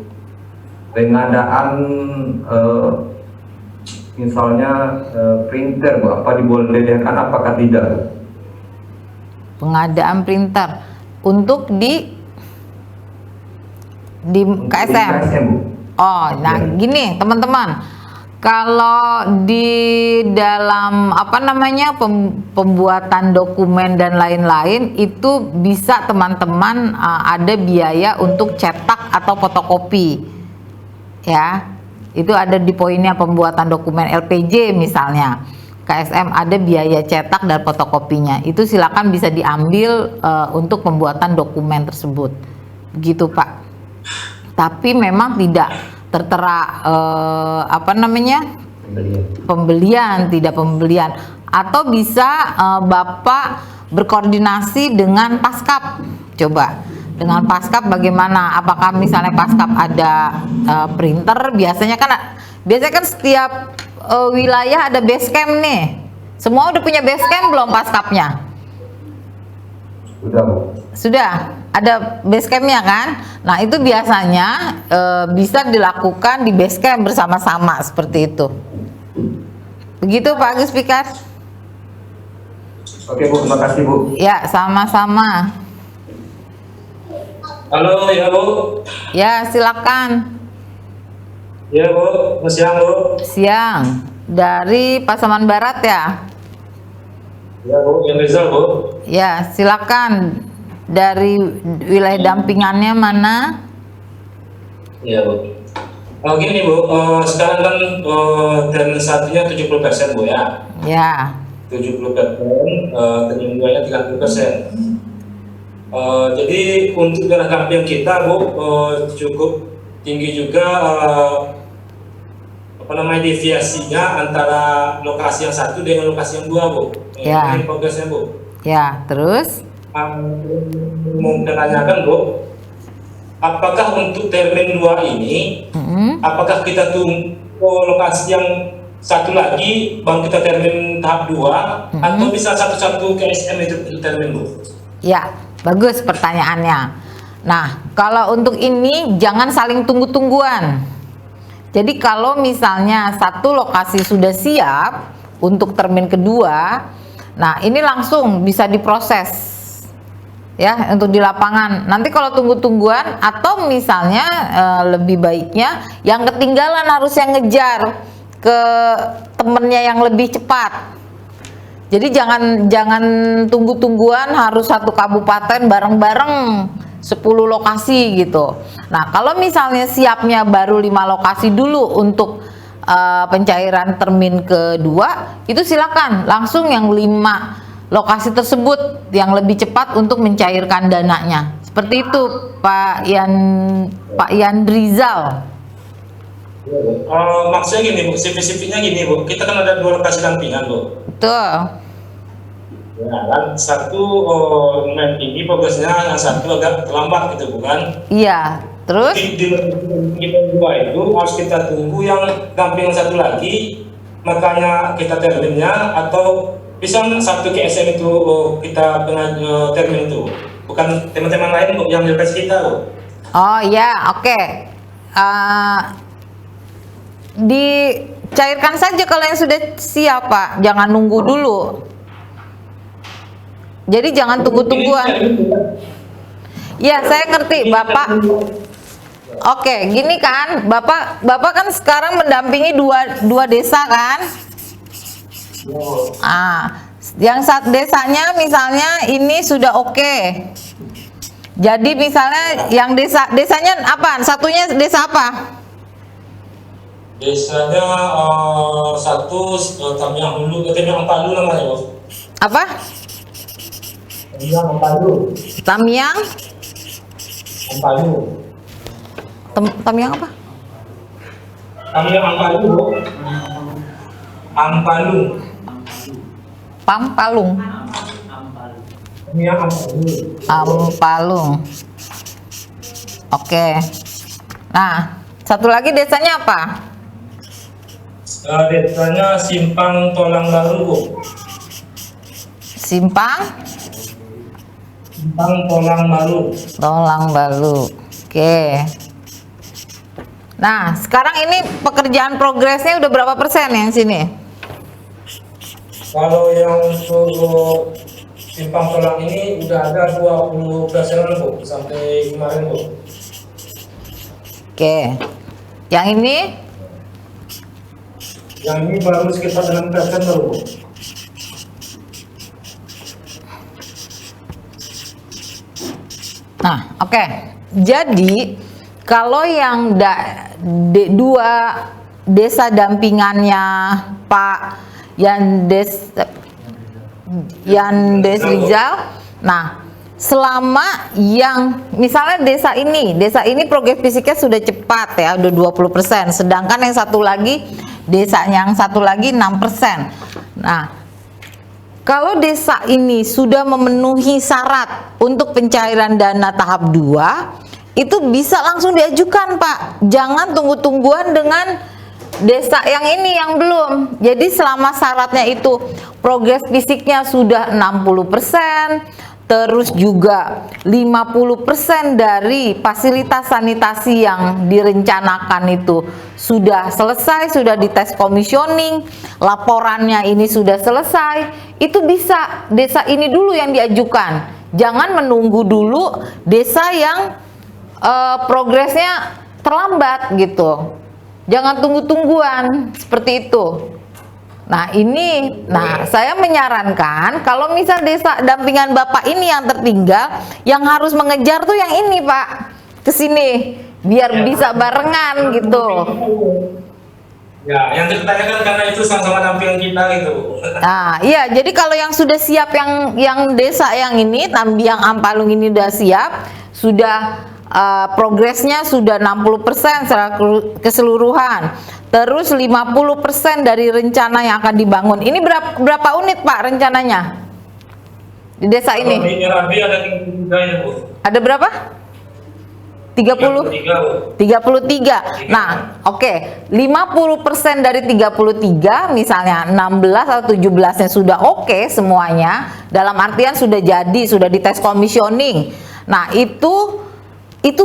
pengadaan misalnya printer Bu, apa dibolehkan apakah tidak? Pengadaan printer untuk di KSM. Bu. Oh, nah gini teman-teman, kalau di dalam pembuatan dokumen dan lain-lain itu bisa teman-teman ada biaya untuk cetak atau fotokopi, ya. Itu ada di poinnya pembuatan dokumen LPJ misalnya. KSM ada biaya cetak dan fotokopinya. Itu silakan bisa diambil untuk pembuatan dokumen tersebut. Begitu Pak. Tapi memang tidak tertera pembelian, tidak pembelian. Atau bisa Bapak berkoordinasi dengan Paskap. Coba dengan Paskap bagaimana? Apakah misalnya Paskap ada printer? Biasanya kan setiap wilayah ada basecamp nih. Semua udah punya basecamp belum Paskapnya? Sudah Bu. Sudah ada basecampnya kan? Nah itu biasanya bisa dilakukan di basecamp bersama-sama seperti itu. Begitu Pak Agus Pikar. Oke Bu, terima kasih Bu. Ya sama-sama. Halo ya Bu. Ya silakan. Ya Bu, siang Bu. Siang. Dari Pasaman Barat ya? Ya Bu, yang Rizal Bu. Ya silakan. Dari wilayah dampingannya mana? Iya Bu. Gini Bu, sekarang kan termin satunya 70% Bu ya. Ya. 70%, termin 2-nya 30%. Jadi untuk daerah damping kita Bu cukup tinggi juga deviasinya antara lokasi yang satu dengan lokasi yang dua Bu. Ya. Ini progresnya Bu. Ya, terus? Mau menanyakan Bu, apakah untuk termin 2 ini, apakah kita tunggu lokasi yang satu lagi baru kita termin tahap 2, atau bisa satu-satu KSM itu termin Bu? Ya, bagus pertanyaannya. Nah, kalau untuk ini jangan saling tunggu-tungguan. Jadi kalau misalnya satu lokasi sudah siap untuk termin kedua, nah ini langsung bisa diproses ya untuk di lapangan. Nanti kalau tunggu-tungguan atau misalnya lebih baiknya yang ketinggalan harus yang ngejar ke temennya yang lebih cepat. Jadi jangan tunggu-tungguan harus satu kabupaten bareng-bareng 10 lokasi gitu. Nah kalau misalnya siapnya baru 5 lokasi dulu untuk pencairan termin kedua, itu silakan langsung yang 5 lokasi tersebut yang lebih cepat untuk mencairkan dananya. Seperti itu Pak Yandrizal. Maksudnya gini Bu, CV-nya gini Bu, kita kan ada 2 lokasi dampingan Bu. Betul. Ya kan, satu lumayan tinggi progresnya, yang satu agak terlambat gitu bukan? Iya, terus? Di kita dua itu harus kita tunggu yang dampingan satu lagi, makanya kita terminnya, atau bisa satu KSM itu kita termin itu, bukan teman-teman lain Bu yang di lokasi kita Bu. Oh iya, oke. Dicairkan saja kalau yang sudah siap Pak, jangan nunggu dulu. Jadi jangan tunggu-tungguan. Ya, saya ngerti Bapak. Oke, gini kan, Bapak kan sekarang mendampingi dua desa kan? Yang desanya misalnya ini sudah oke. Jadi misalnya yang desanya apa? Satunya desa apa? Desanya satu Tamiang Hulu, Tamiang Ampalu namanya Bos. Apa? Tamiang Ampalu. Tamiang? Ampalu. Tamiang apa? Tamiang Ampalu. Ampalu. Pampalung. Tamiang Ampalu. Ampalung. Oke. Nah, satu lagi desanya apa? Desanya Simpang Tolang Baru Bu. Simpang Tolang Baru. Tolang Baru. Oke. Nah, sekarang ini pekerjaan progresnya udah berapa persen yang sini? Kalau yang untuk Simpang Tolang ini udah ada 20% Bu sampai kemarin Bu. Oke. Yang ini? Yang ini baru sekitar 6% baru Bu. Nah, oke. Jadi kalau yang dua desa dampingannya Pak Yandes Rizal, nah selama yang misalnya desa ini progres fisiknya sudah cepat ya, udah 20%, sedangkan yang satu lagi yang satu lagi 6%. Nah, kalau desa ini sudah memenuhi syarat untuk pencairan dana tahap 2, itu bisa langsung diajukan Pak. Jangan tunggu-tungguan dengan desa yang ini yang belum. Jadi selama syaratnya itu progres fisiknya sudah 60%, terus juga 50% dari fasilitas sanitasi yang direncanakan itu sudah selesai, sudah dites komisioning, laporannya ini sudah selesai, itu bisa desa ini dulu yang diajukan. Jangan menunggu dulu desa yang progresnya terlambat gitu. Jangan tunggu-tungguan seperti itu. Nah saya menyarankan kalau misal desa dampingan Bapak ini yang tertinggal, yang harus mengejar tuh yang ini Pak, kesini biar bisa barengan gitu. Ya, yang ditanyakan karena itu sama-sama dampingan kita gitu. Nah iya, jadi kalau yang sudah siap yang desa yang ini, Tamiang Ampalung ini udah siap, sudah progresnya sudah 60% secara keseluruhan. Terus 50% dari rencana yang akan dibangun. Ini berapa unit Pak rencananya di desa ini? Kalau di ada 33 ya Bu. Ada berapa? 30? 33. Nah, oke. 50% dari 33, misalnya 16 atau 17-nya sudah oke semuanya, dalam artian sudah jadi, sudah dites komisioning. Nah, itu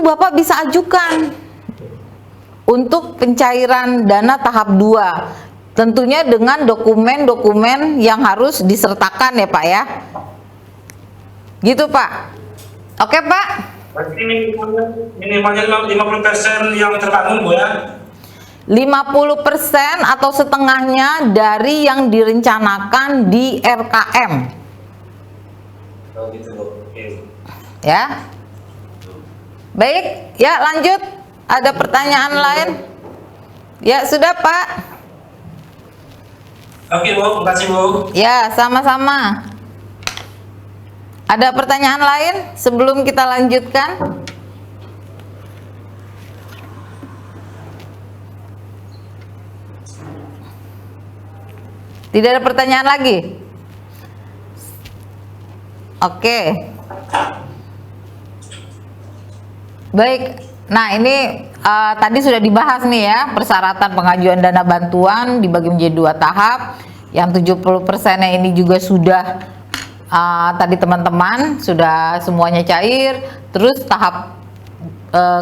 Bapak bisa ajukan untuk pencairan dana tahap 2, tentunya dengan dokumen-dokumen yang harus disertakan ya Pak ya, gitu Pak. Oke Pak, berarti minimalnya 50% yang terbangun Bu ya, 50% atau setengahnya dari yang direncanakan di RKM. Oh gitu Bu. Oke. Ya, baik ya, lanjut. Ada pertanyaan lain? Ya sudah Pak. Oke Bu, terima kasih Bu. Ya sama-sama. Ada pertanyaan lain sebelum kita lanjutkan? Tidak ada pertanyaan lagi? Oke. Baik. Nah, ini tadi sudah dibahas nih ya, persyaratan pengajuan dana bantuan dibagi menjadi 2 tahap. Yang 70%-nya ini juga sudah tadi teman-teman sudah semuanya cair. Terus tahap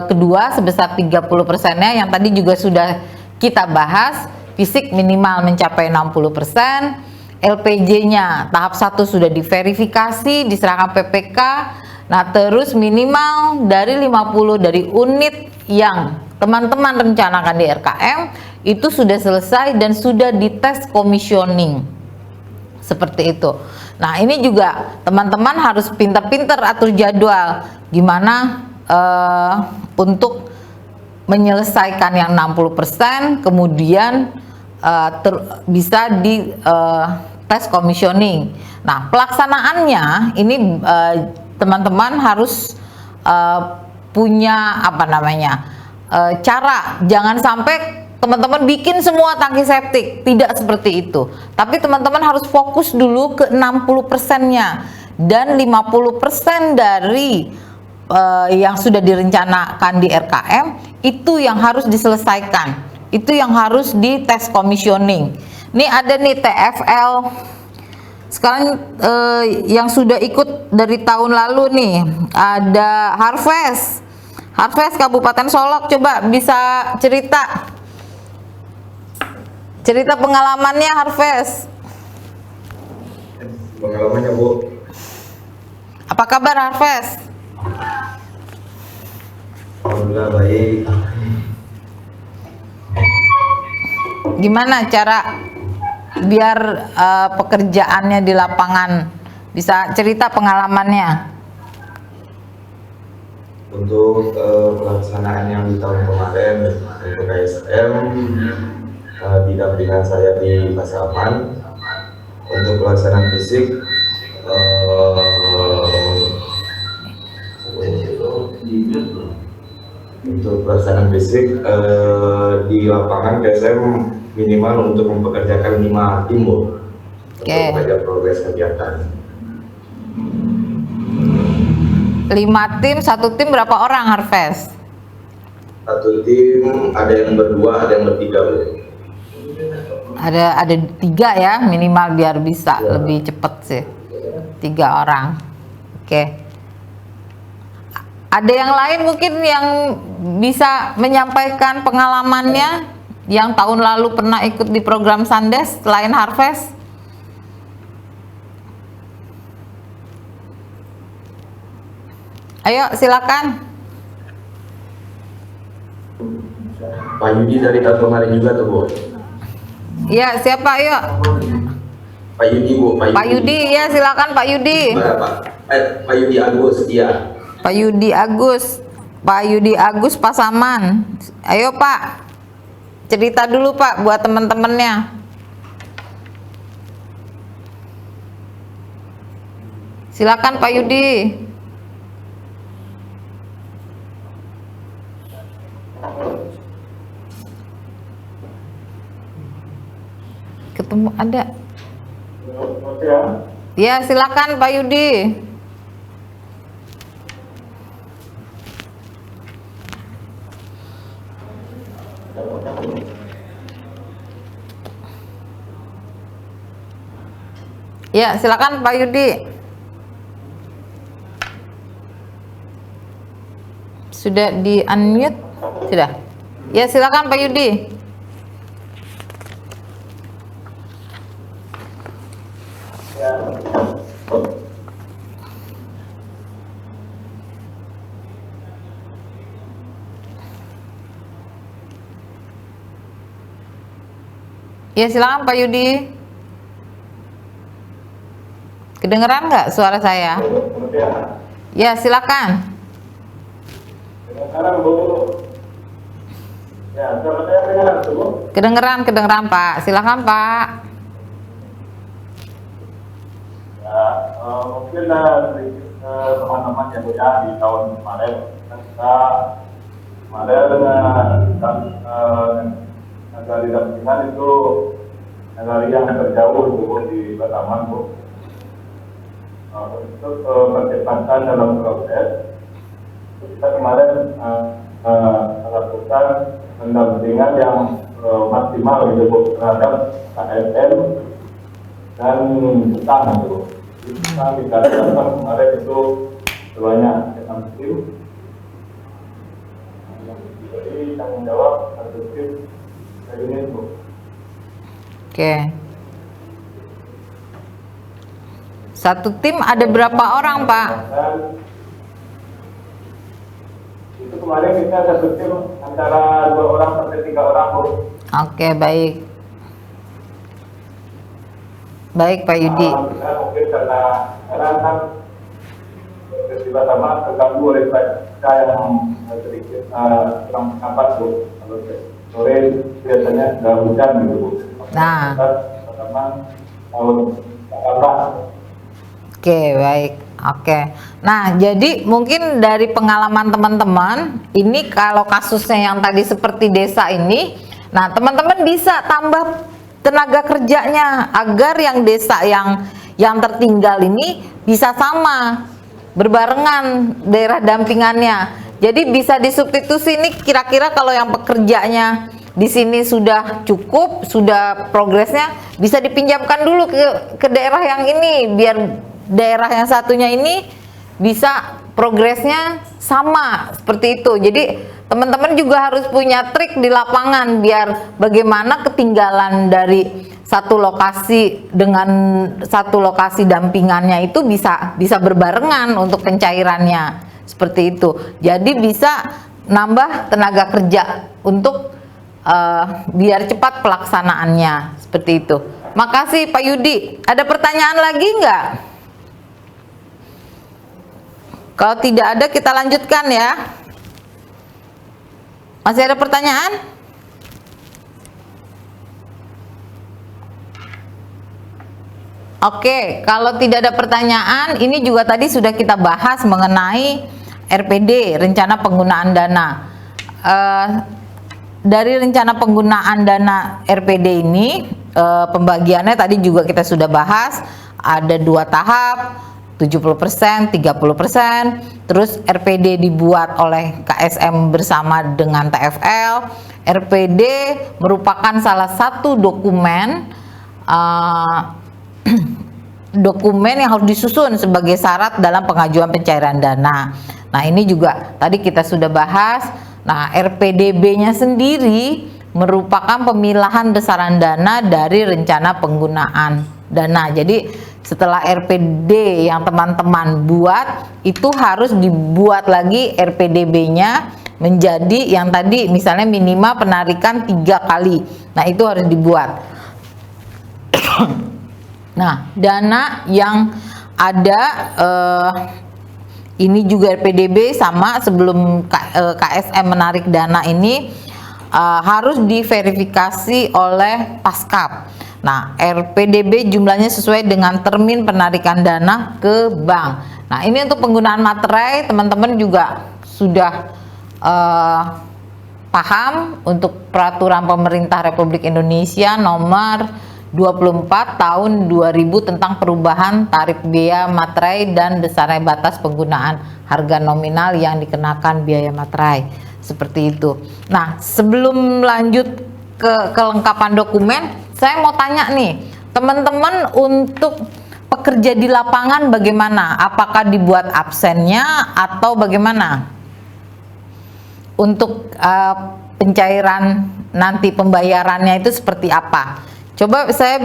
kedua sebesar 30%-nya yang tadi juga sudah kita bahas, fisik minimal mencapai 60%, LPJ-nya tahap 1 sudah diverifikasi, diserahkan PPK. Nah, terus minimal dari 50 dari unit yang teman-teman rencanakan di RKM itu sudah selesai dan sudah dites komisioning. Seperti itu. Nah, ini juga teman-teman harus pintar-pintar atur jadwal gimana untuk menyelesaikan yang 60%, kemudian bisa di tes komisioning. Nah, pelaksanaannya ini teman-teman harus punya apa namanya cara, jangan sampai teman-teman bikin semua tangki septik, tidak seperti itu. Tapi teman-teman harus fokus dulu ke 60%-nya dan 50% dari yang sudah direncanakan di RKM itu yang harus diselesaikan, itu yang harus di tes komisioning. Ini ada nih TFL sekarang yang sudah ikut dari tahun lalu nih, ada Harvest Kabupaten Solok. Coba bisa cerita pengalamannya Harvest. Pengalamannya Bu. Apa kabar Harvest? Alhamdulillah baik. Gimana cara biar pekerjaannya di lapangan, bisa cerita pengalamannya? Untuk pelaksanaan yang di tahun kemarin untuk KSM, didampingan saya di Pasaman. Untuk pelaksanaan fisik di lapangan KSM minimal untuk mempekerjakan 5 tim Bu. Oke. Untuk ada progres kegiatan. 5 tim, 1 tim berapa orang Harvest? 1 tim ada yang berdua, ada yang bertiga Bu. Ada 3 ya minimal biar bisa lebih cepet sih. 3 orang. Oke. Ada yang lain mungkin yang bisa menyampaikan pengalamannya yang tahun lalu pernah ikut di program Sandes selain Harvest? Ayo silakan. Pak Yudi dari tahun kemarin juga tuh Bu. Ya, siapa? Ayo. Pak Yudi Bu. Pak Yudi, ya silakan Pak Yudi. Pak Yudi Agus, iya. Pak Yudi Agus. Pak Yudi Agus Pasaman. Ayo Pak. Cerita dulu Pak buat teman-temannya. Silakan Pak Yudi. Ketemu ada? Ya silakan Pak Yudi. Ya silakan Pak Yudi. Sudah di unmute? Sudah. Ya silakan Pak Yudi. Ya silakan Pak Yudi. Kedengeran nggak suara saya? Ya silakan. Kedengeran Pak. Silakan Pak. Mungkin sedikit teman-teman yang punya di tahun kemarin kita negara dampingan itu negara yang terjauh di Batam, Bu. Untuk percepatan dalam proses kita kemarin melakukan pendampingan yang maksimal gitu, Bu, terhadap KSM dan utang itu. Kita dikatakan kemarin itu sebanyak 6 tim. Jadi tanggung jawab satu tim kayak ini, Bu. Oke. Satu tim ada berapa orang, Pak? Itu kemarin kita satu tim antara 2 orang sampai 3 orang, Bu. Oke, baik. Baik, Pak Yudi. Mungkin karena kan tiba-tiba terganggu oleh cuaca yang sedikit kurang nampak, Bu. Kalau sore biasanya sudah hujan gitu, Bu. Nah. Pertama tahun apa? Oke, baik. Oke. Nah, jadi mungkin dari pengalaman teman-teman, ini kalau kasusnya yang tadi seperti desa ini, nah teman-teman bisa tambah tenaga kerjanya agar yang desa yang tertinggal ini bisa sama berbarengan daerah dampingannya. Jadi bisa disubstitusi ini kira-kira kalau yang pekerjanya di sini sudah cukup, sudah progresnya bisa dipinjamkan dulu ke daerah yang ini biar daerah yang satunya ini bisa progresnya sama seperti itu. Jadi teman-teman juga harus punya trik di lapangan biar bagaimana ketinggalan dari satu lokasi dengan satu lokasi dampingannya itu bisa berbarengan untuk pencairannya seperti itu. Jadi bisa nambah tenaga kerja untuk biar cepat pelaksanaannya seperti itu. Makasih Pak Yudi. Ada pertanyaan lagi nggak? Kalau tidak ada kita lanjutkan ya. Masih ada pertanyaan? Oke, kalau tidak ada pertanyaan, ini juga tadi sudah kita bahas mengenai RPD, rencana penggunaan dana. Dari rencana penggunaan dana RPD ini, pembagiannya tadi juga kita sudah bahas, ada 2 tahap, 70%, 30%, terus RPD dibuat oleh KSM bersama dengan TFL. RPD merupakan salah satu dokumen dokumen yang harus disusun sebagai syarat dalam pengajuan pencairan dana. Nah, ini juga tadi kita sudah bahas. Nah, RPDB-nya sendiri merupakan pemilahan besaran dana dari rencana penggunaan dana. Jadi setelah RPD yang teman-teman buat, itu harus dibuat lagi RPDB-nya menjadi yang tadi misalnya minimal penarikan 3 kali. Nah, itu harus dibuat. Nah, dana yang ada ini juga RPDB sama sebelum KSM menarik dana ini harus diverifikasi oleh Paskap. Nah, RPDB jumlahnya sesuai dengan termin penarikan dana ke bank. Nah, ini untuk penggunaan materai teman-teman juga sudah paham untuk peraturan pemerintah Republik Indonesia nomor 24 tahun 2000 tentang perubahan tarif biaya materai dan besaran batas penggunaan harga nominal yang dikenakan biaya materai. Seperti itu. Nah, sebelum lanjut ke kelengkapan dokumen, saya mau tanya nih, teman-teman untuk pekerja di lapangan bagaimana? Apakah dibuat absennya atau bagaimana? Untuk pencairan nanti pembayarannya itu seperti apa? Coba saya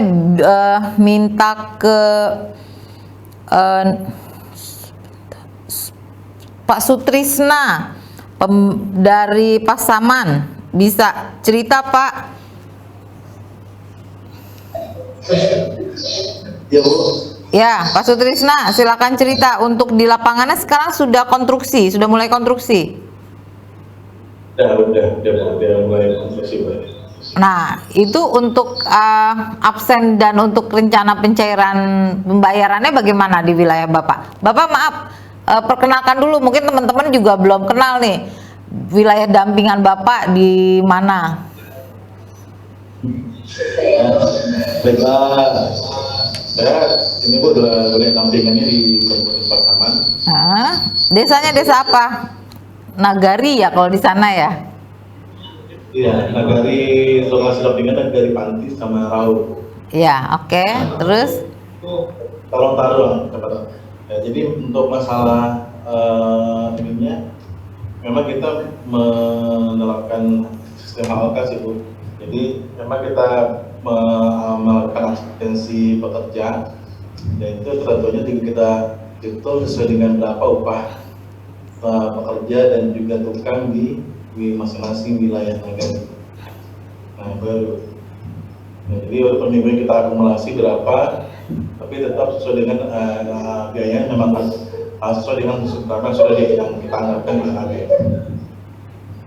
minta ke Pak Sutrisna dari Pasaman, bisa cerita Pak? Ya Bu. Ya, Pak Sutrisna, silakan cerita. Untuk di lapangannya sekarang sudah konstruksi, sudah mulai konstruksi. Udah mulai konstruksi, Pak. Nah, itu untuk absen dan untuk rencana pencairan pembayarannya bagaimana di wilayah Bapak? Bapak maaf, perkenalkan dulu, mungkin teman-teman juga belum kenal nih wilayah dampingan Bapak di mana? Baiklah, saya ini Bu wilayah dampingannya di Kabupaten Pasaman. Desanya desa apa? Nagari ya kalau di sana ya? Iya, Nagari, lokasi dampingan Nagari Panti sama Rau. Iya, oke. Terus? Tolong taruh, ya, jadi untuk masalah ininya, memang kita menerapkan sistem HLK sih Bu. Jadi memang kita melakukan asistensi pekerja, dan itu tentunya kita hitung sesuai dengan berapa upah pekerja dan juga tukang di masing-masing wilayah negara. Nah, baru. Nah, jadi per minggu kita akumulasi berapa, tapi tetap sesuai dengan biayanya memang sesuai dengan misalkan sudah yang kita anggarkan di HG.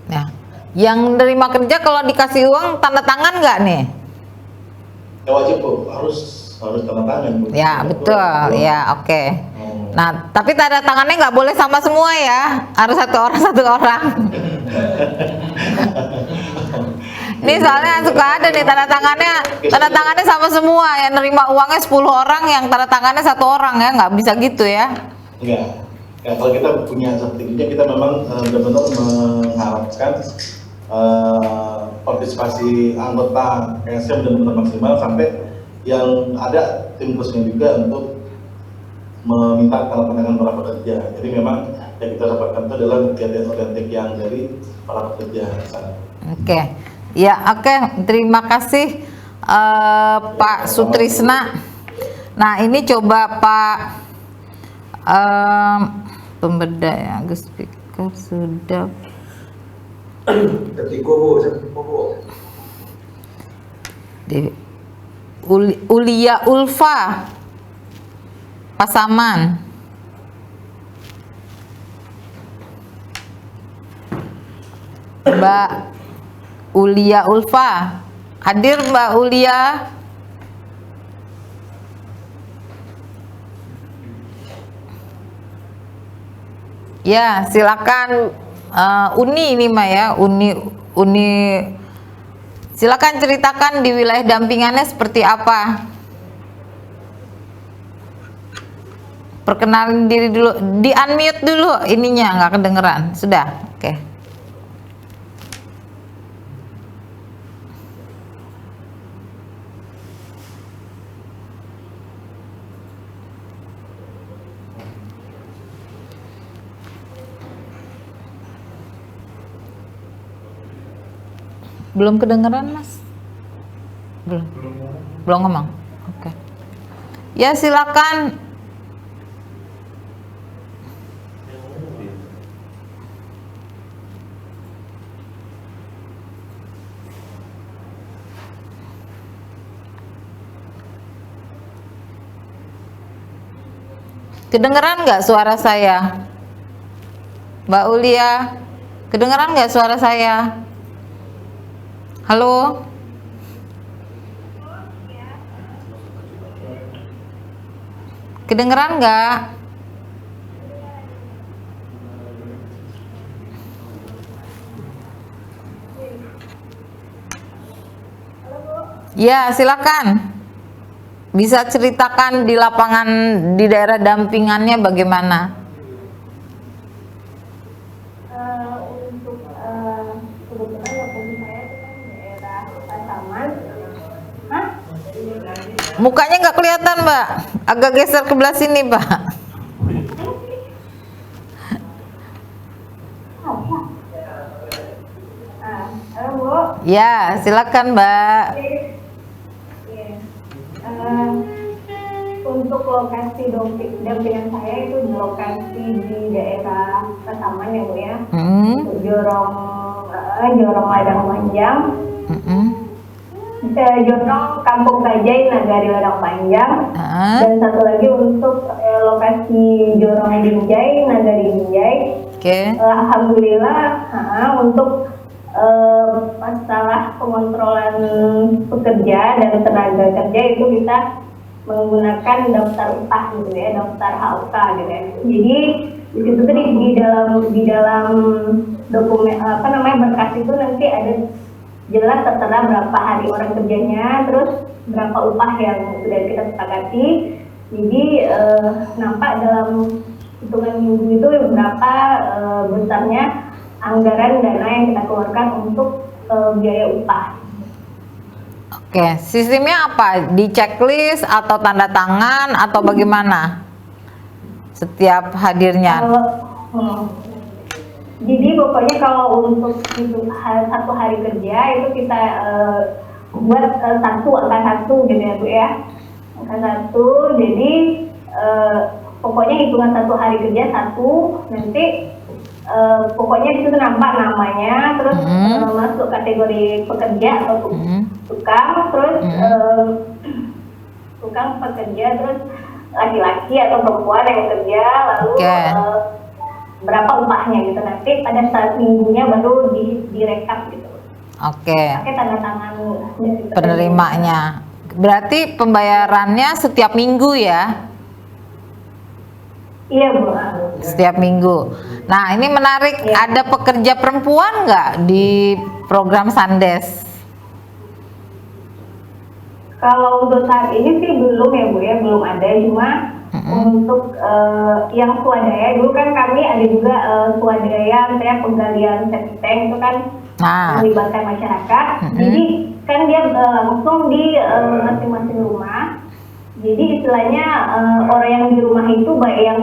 Ya, yang nerima kerja kalau dikasih uang tanda tangan nggak nih? Ya wajib Bu, harus tanda tangan Bu. Ya betul, ya oke. Nah, tapi tanda tangannya nggak boleh sama semua ya, harus satu orang. Ini soalnya suka ada nih tanda tangannya sama semua, yang nerima uangnya 10 orang, yang tanda tangannya 1 orang ya, nggak bisa gitu ya? Enggak. Ya, kalau kita punya seperti ini, kita memang benar-benar mengharapkan partisipasi anggota KSM benar-benar maksimal, sampai yang ada tim khususnya juga untuk meminta tanda tangan para pekerja. Jadi memang yang kita dapatkan itu adalah kegiatan otentik yang dari para pekerja sana. Oke, ya oke. Terima kasih Pak Sutrisna. Nah ini coba Pak pembeda ya, Gus Speaker sudah. Ketiko Bu. Ulia Ulfa Pasaman. Mbak Ulia Ulfa, hadir Mbak Ulia? Ya, silakan. Uni ini Mbak ya, Uni. Silakan ceritakan di wilayah dampingannya seperti apa. Perkenalin diri dulu, di unmute dulu ininya, nggak kedengeran. Sudah, oke. Belum kedengeran Mas? Belum ngomong. Oke. Ya silakan. Kedengeran nggak suara saya? Mbak Ulia, kedengeran nggak suara saya? Halo? Kedengeran nggak? Ya, silakan. Bisa ceritakan di lapangan di daerah dampingannya bagaimana? Untuk kebetulan lokasi saya itu kan daerah Pasaman. Hah? Mukanya nggak kelihatan Mbak, agak geser ke belah sini Mbak. Halo Bu. Ya, silakan Mbak. Untuk lokasi dampingan saya itu di lokasi di daerah Pasaman ya Bu ya. Jorong Ladang Panjang. Jorong Kampung Bajai Nagari Ladang Panjang. Dan satu lagi untuk lokasi Jorong Binjai Nagari Binjai. Oke. Alhamdulillah untuk masalah pengontrolan pekerja dan tenaga kerja itu kita menggunakan daftar upah gitu ya, daftar HUK gitu ya. Jadi di situ tadi di dalam dokumen berkas itu nanti ada jelas tertera berapa hari orang kerjanya, terus berapa upah yang sudah kita sepakati. Jadi nampak dalam hitungan minggu itu berapa besarnya anggaran dana yang kita keluarkan untuk biaya upah. Oke, sistemnya apa? Di checklist atau tanda tangan atau bagaimana? Setiap hadirnya? Jadi pokoknya kalau untuk satu hari kerja itu kita buat angka satu gitu ya Bu ya. Angka satu, jadi pokoknya hitungan satu hari kerja satu, nanti pokoknya di situ nampak namanya, terus masuk kategori pekerja atau tukang, terus tukang pekerja, terus laki-laki atau perempuan yang bekerja, lalu berapa upahnya gitu. Nanti pada saat minggunya baru direkap gitu. Pakai tanda tangan penerimanya. Berarti pembayarannya setiap minggu ya? Iya Bu. Setiap minggu. Nah ini menarik, ada pekerja perempuan nggak di program Sandes? Kalau untuk saat ini sih belum ya Bu ya, belum ada. Cuma untuk yang swadaya, dulu kan kami ada juga swadaya, misalnya penggalian septic tank itu kan melibatkan masyarakat. Jadi kan dia langsung di masing-masing rumah. Jadi istilahnya orang yang di rumah itu baik yang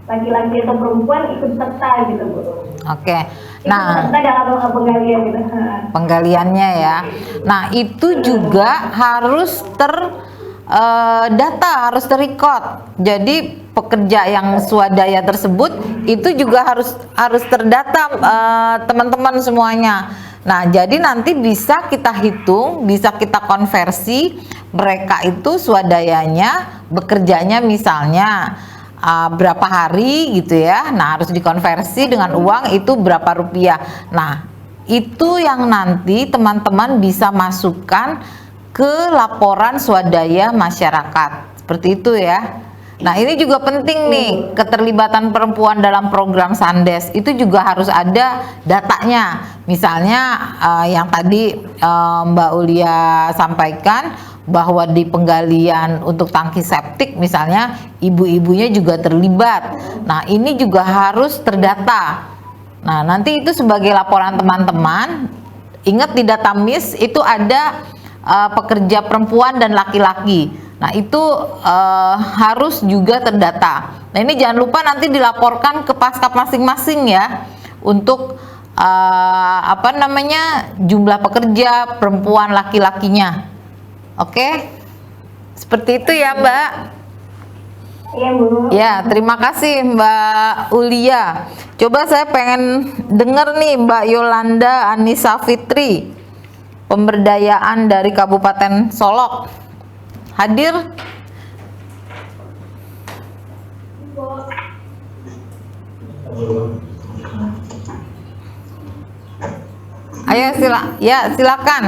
laki-laki atau perempuan ikut serta gitu Bu. Nah, serta dalam penggalian gitu. Penggaliannya ya. Nah itu juga harus data, harus terrecord. Jadi pekerja yang swadaya tersebut itu juga harus terdata teman-teman semuanya. Nah jadi nanti bisa kita hitung, bisa kita konversi mereka itu swadayanya bekerjanya misalnya berapa hari gitu ya. Nah harus dikonversi dengan uang itu berapa rupiah. Nah itu yang nanti teman-teman bisa masukkan ke laporan swadaya masyarakat seperti itu ya. Nah ini juga penting nih, keterlibatan perempuan dalam program Sandes itu juga harus ada datanya. Misalnya yang tadi Mbak Ulia sampaikan bahwa di penggalian untuk tangki septik misalnya ibu-ibunya juga terlibat. Nah ini juga harus terdata. Nah nanti itu sebagai laporan teman-teman. Ingat di data MIS itu ada pekerja perempuan dan laki-laki. Nah itu harus juga terdata. Nah ini jangan lupa nanti dilaporkan ke Paskap masing-masing ya untuk jumlah pekerja perempuan laki-lakinya. Oke, seperti itu ya Mbak. Iya Bu. Ya terima kasih Mbak Ulia. Coba saya pengen dengar nih Mbak Yolanda Anissa Fitri, pemberdayaan dari Kabupaten Solok. Hadir? Ayo silakan.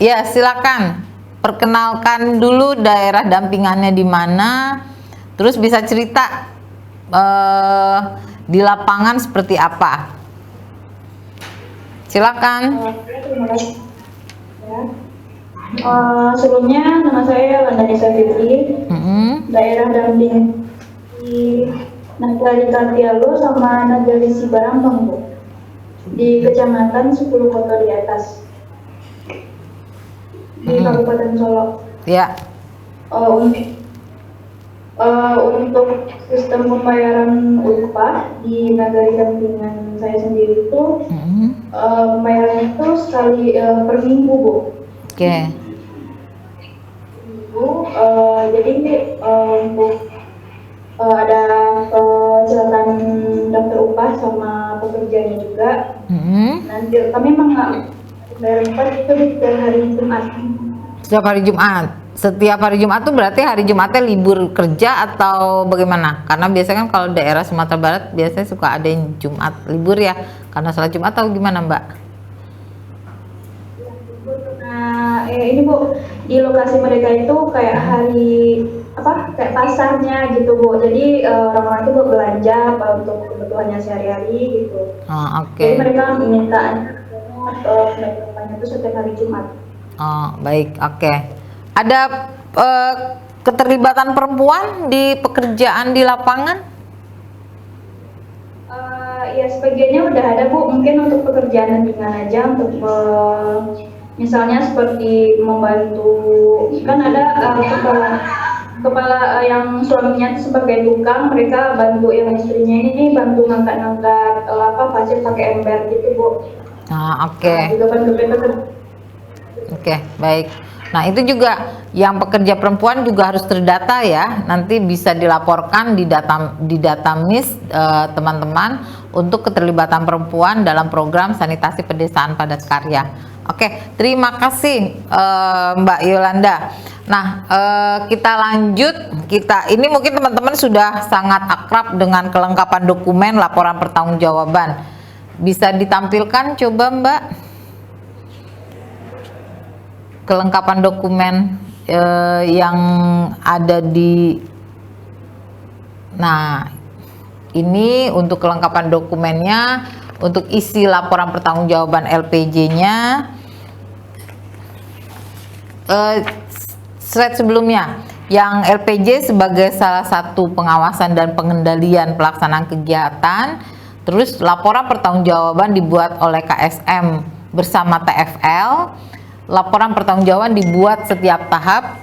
Ya silakan. Perkenalkan dulu daerah dampingannya di mana, terus bisa cerita di lapangan seperti apa. Silakan. Sebelumnya nama saya Yolanda Anissa Fitri, daerah damping di Nagari Katialo sama Nagari Sibarambang Bu, di Kecamatan 10 Kota di Atas di Kabupaten Solok. Ya. Untuk sistem pembayaran upah di Nagari dampingan saya sendiri itu pembayarannya itu sekali per minggu Bu. Jadi untuk ada catatan daftar upah sama pekerjaannya juga. Nanti kami bayar upah itu di setiap hari Jumat. Setiap hari Jumat. Setiap hari Jumat tuh berarti hari Jumatnya libur kerja atau bagaimana? Karena biasanya kan kalau daerah Sumatera Barat biasanya suka ada yang Jumat libur ya, karena sholat Jumat atau gimana Mbak? ini Bu, di lokasi mereka itu kayak hari kayak pasarnya gitu Bu. Jadi orang-orang itu berbelanja untuk kebutuhannya sehari-hari gitu. Jadi mereka minta penerbangan itu setiap hari Jumat. Baik, oke. Ada keterlibatan perempuan di pekerjaan di lapangan? Ya sebagiannya udah ada Bu, mungkin untuk pekerjaan ringan aja, untuk misalnya seperti membantu, kan ada kepala yang suaminya itu sebagai tukang, mereka bantu yang istrinya ini bantu ngangkat-ngangkat pasir pakai ember gitu Bu. Oke, baik. Nah, itu juga yang pekerja perempuan juga harus terdata ya. Nanti bisa dilaporkan di data MIS teman-teman untuk keterlibatan perempuan dalam program sanitasi pedesaan padat karya. Oke, terima kasih Mbak Yolanda. Nah, kita lanjut. Ini mungkin teman-teman sudah sangat akrab dengan kelengkapan dokumen laporan pertanggungjawaban. Bisa ditampilkan coba Mbak? Kelengkapan dokumen yang ada di, nah ini untuk kelengkapan dokumennya, untuk isi laporan pertanggungjawaban LPJ-nya. Slide sebelumnya yang LPJ sebagai salah satu pengawasan dan pengendalian pelaksanaan kegiatan, terus laporan pertanggungjawaban dibuat oleh KSM bersama TFL. Laporan pertanggungjawaban dibuat setiap tahap.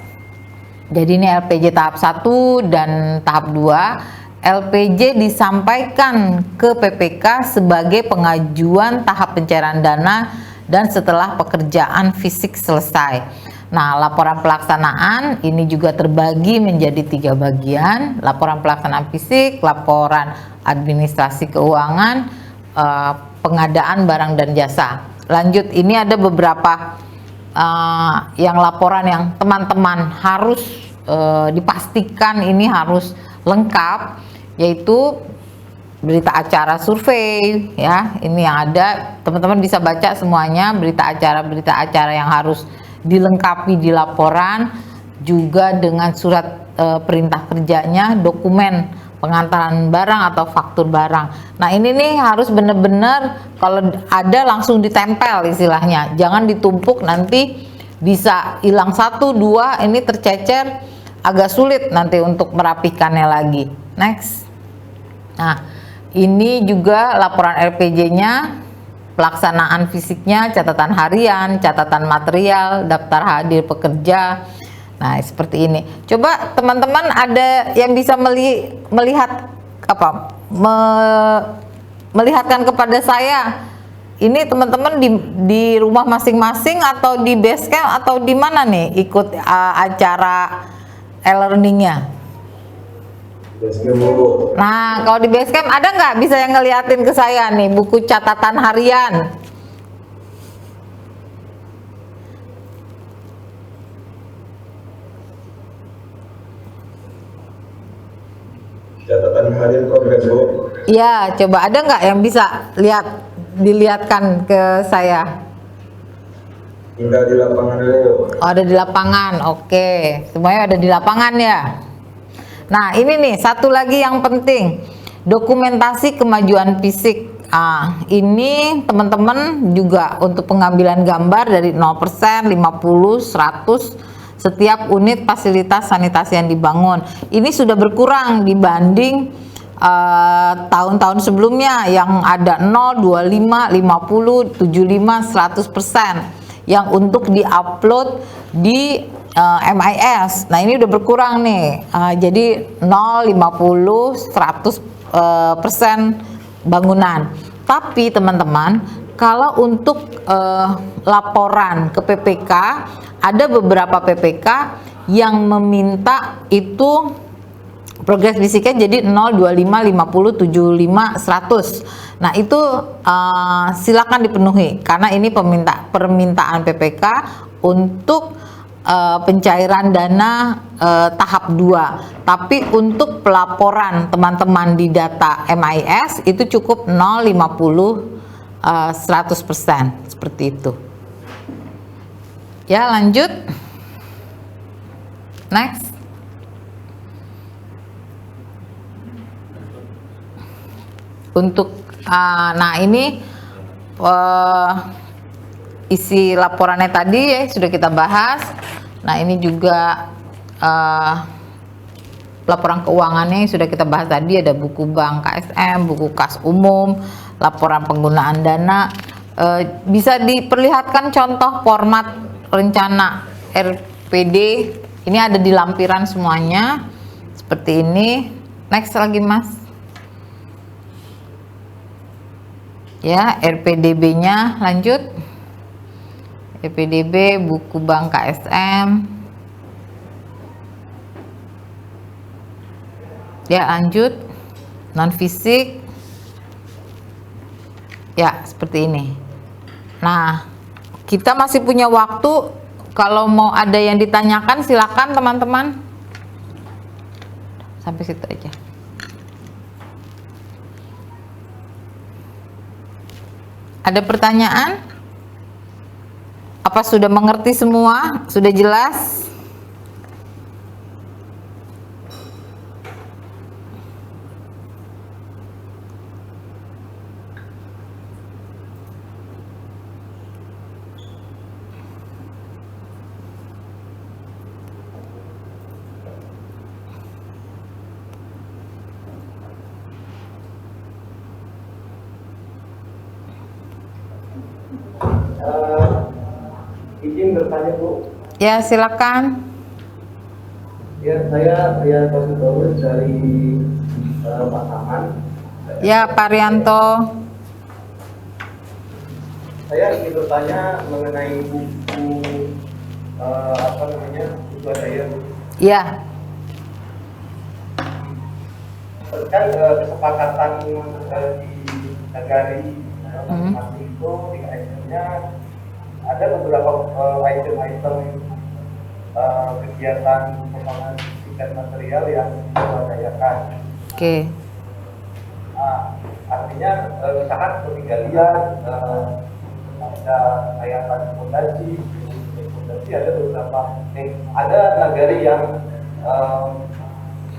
Jadi ini LPJ tahap 1 dan tahap 2. LPJ disampaikan ke PPK sebagai pengajuan tahap pencairan dana dan setelah pekerjaan fisik selesai. Nah, laporan pelaksanaan ini juga terbagi menjadi 3 bagian. Laporan pelaksanaan fisik, laporan administrasi keuangan, pengadaan barang dan jasa. Lanjut, ini ada beberapa yang laporan yang teman-teman harus dipastikan ini harus lengkap, yaitu berita acara survei ya. Ini yang ada, teman-teman bisa baca semuanya, berita acara yang harus dilengkapi di laporan, juga dengan surat perintah kerjanya, dokumen pengantaran barang atau faktur barang. Nah, ini nih harus benar-benar kalau ada langsung ditempel istilahnya, jangan ditumpuk, nanti bisa hilang 1, 2, ini tercecer, agak sulit nanti untuk merapikannya lagi. Next. Nah, ini juga laporan LPJ-nya, pelaksanaan fisiknya, catatan harian, catatan material, daftar hadir pekerja. Nah, seperti ini. Coba teman-teman ada yang bisa melihat melihatkan kepada saya. Ini teman-teman di rumah masing-masing atau di Basecamp atau di mana nih ikut acara e-learningnya? Nah, kalau di Basecamp ada nggak bisa yang ngeliatin ke saya nih buku catatan harian? Catatan harian progres Bu. Ya, coba ada nggak yang bisa dilihatkan ke saya? Tinggal di lapangan dulu. Oh, ada di lapangan. Oke, semuanya ada di lapangan ya. Nah, ini nih satu lagi yang penting, dokumentasi kemajuan fisik. Ini teman-teman juga untuk pengambilan gambar dari 0%, 50, 100 setiap unit fasilitas sanitasi yang dibangun. Ini sudah berkurang dibanding tahun-tahun sebelumnya yang ada 0, 25, 50, 75, 100% yang untuk diupload di MIS. Nah, ini udah berkurang nih. Jadi 0, 50, 100% bangunan. Tapi teman-teman, kalau untuk laporan ke PPK, ada beberapa PPK yang meminta itu progres fisiknya jadi 0, 25, 50, 75, 100. Nah, itu silakan dipenuhi karena ini permintaan PPK untuk pencairan dana tahap 2. Tapi untuk pelaporan teman-teman di data MIS itu cukup 0, 50, 100%, seperti itu. Ya, lanjut. Next. Untuk nah ini isi laporannya tadi ya sudah kita bahas. Nah, ini juga laporan keuangannya yang sudah kita bahas tadi, ada buku bank KSM, buku kas umum, laporan penggunaan dana. Bisa diperlihatkan contoh format rencana RPD. Ini ada di lampiran semuanya seperti ini. Next lagi, Mas. Ya, RPDB-nya lanjut. RPDB buku bank KSM. Ya, lanjut. Non fisik. Ya, seperti ini. Nah, kita masih punya waktu. Kalau mau ada yang ditanyakan silakan teman-teman. Sampai situ aja. Ada pertanyaan? Apa sudah mengerti semua? Sudah jelas? Izin bertanya, Bu. Ya, silakan. Ya, saya konsultan dari Pasaman. Ya, Pak Rianto. Saya ingin bertanya mengenai buku apa namanya, buku daya. Ya. Kan kesepakatan di Nagari masing-masing itu di itemnya ada beberapa item-item kegiatan pengembangan tingkat material yang diberdayakan. Oke. Nah, artinya misalkan seperti galian, ada kayakan fondasi ada beberapa, ada nagari yang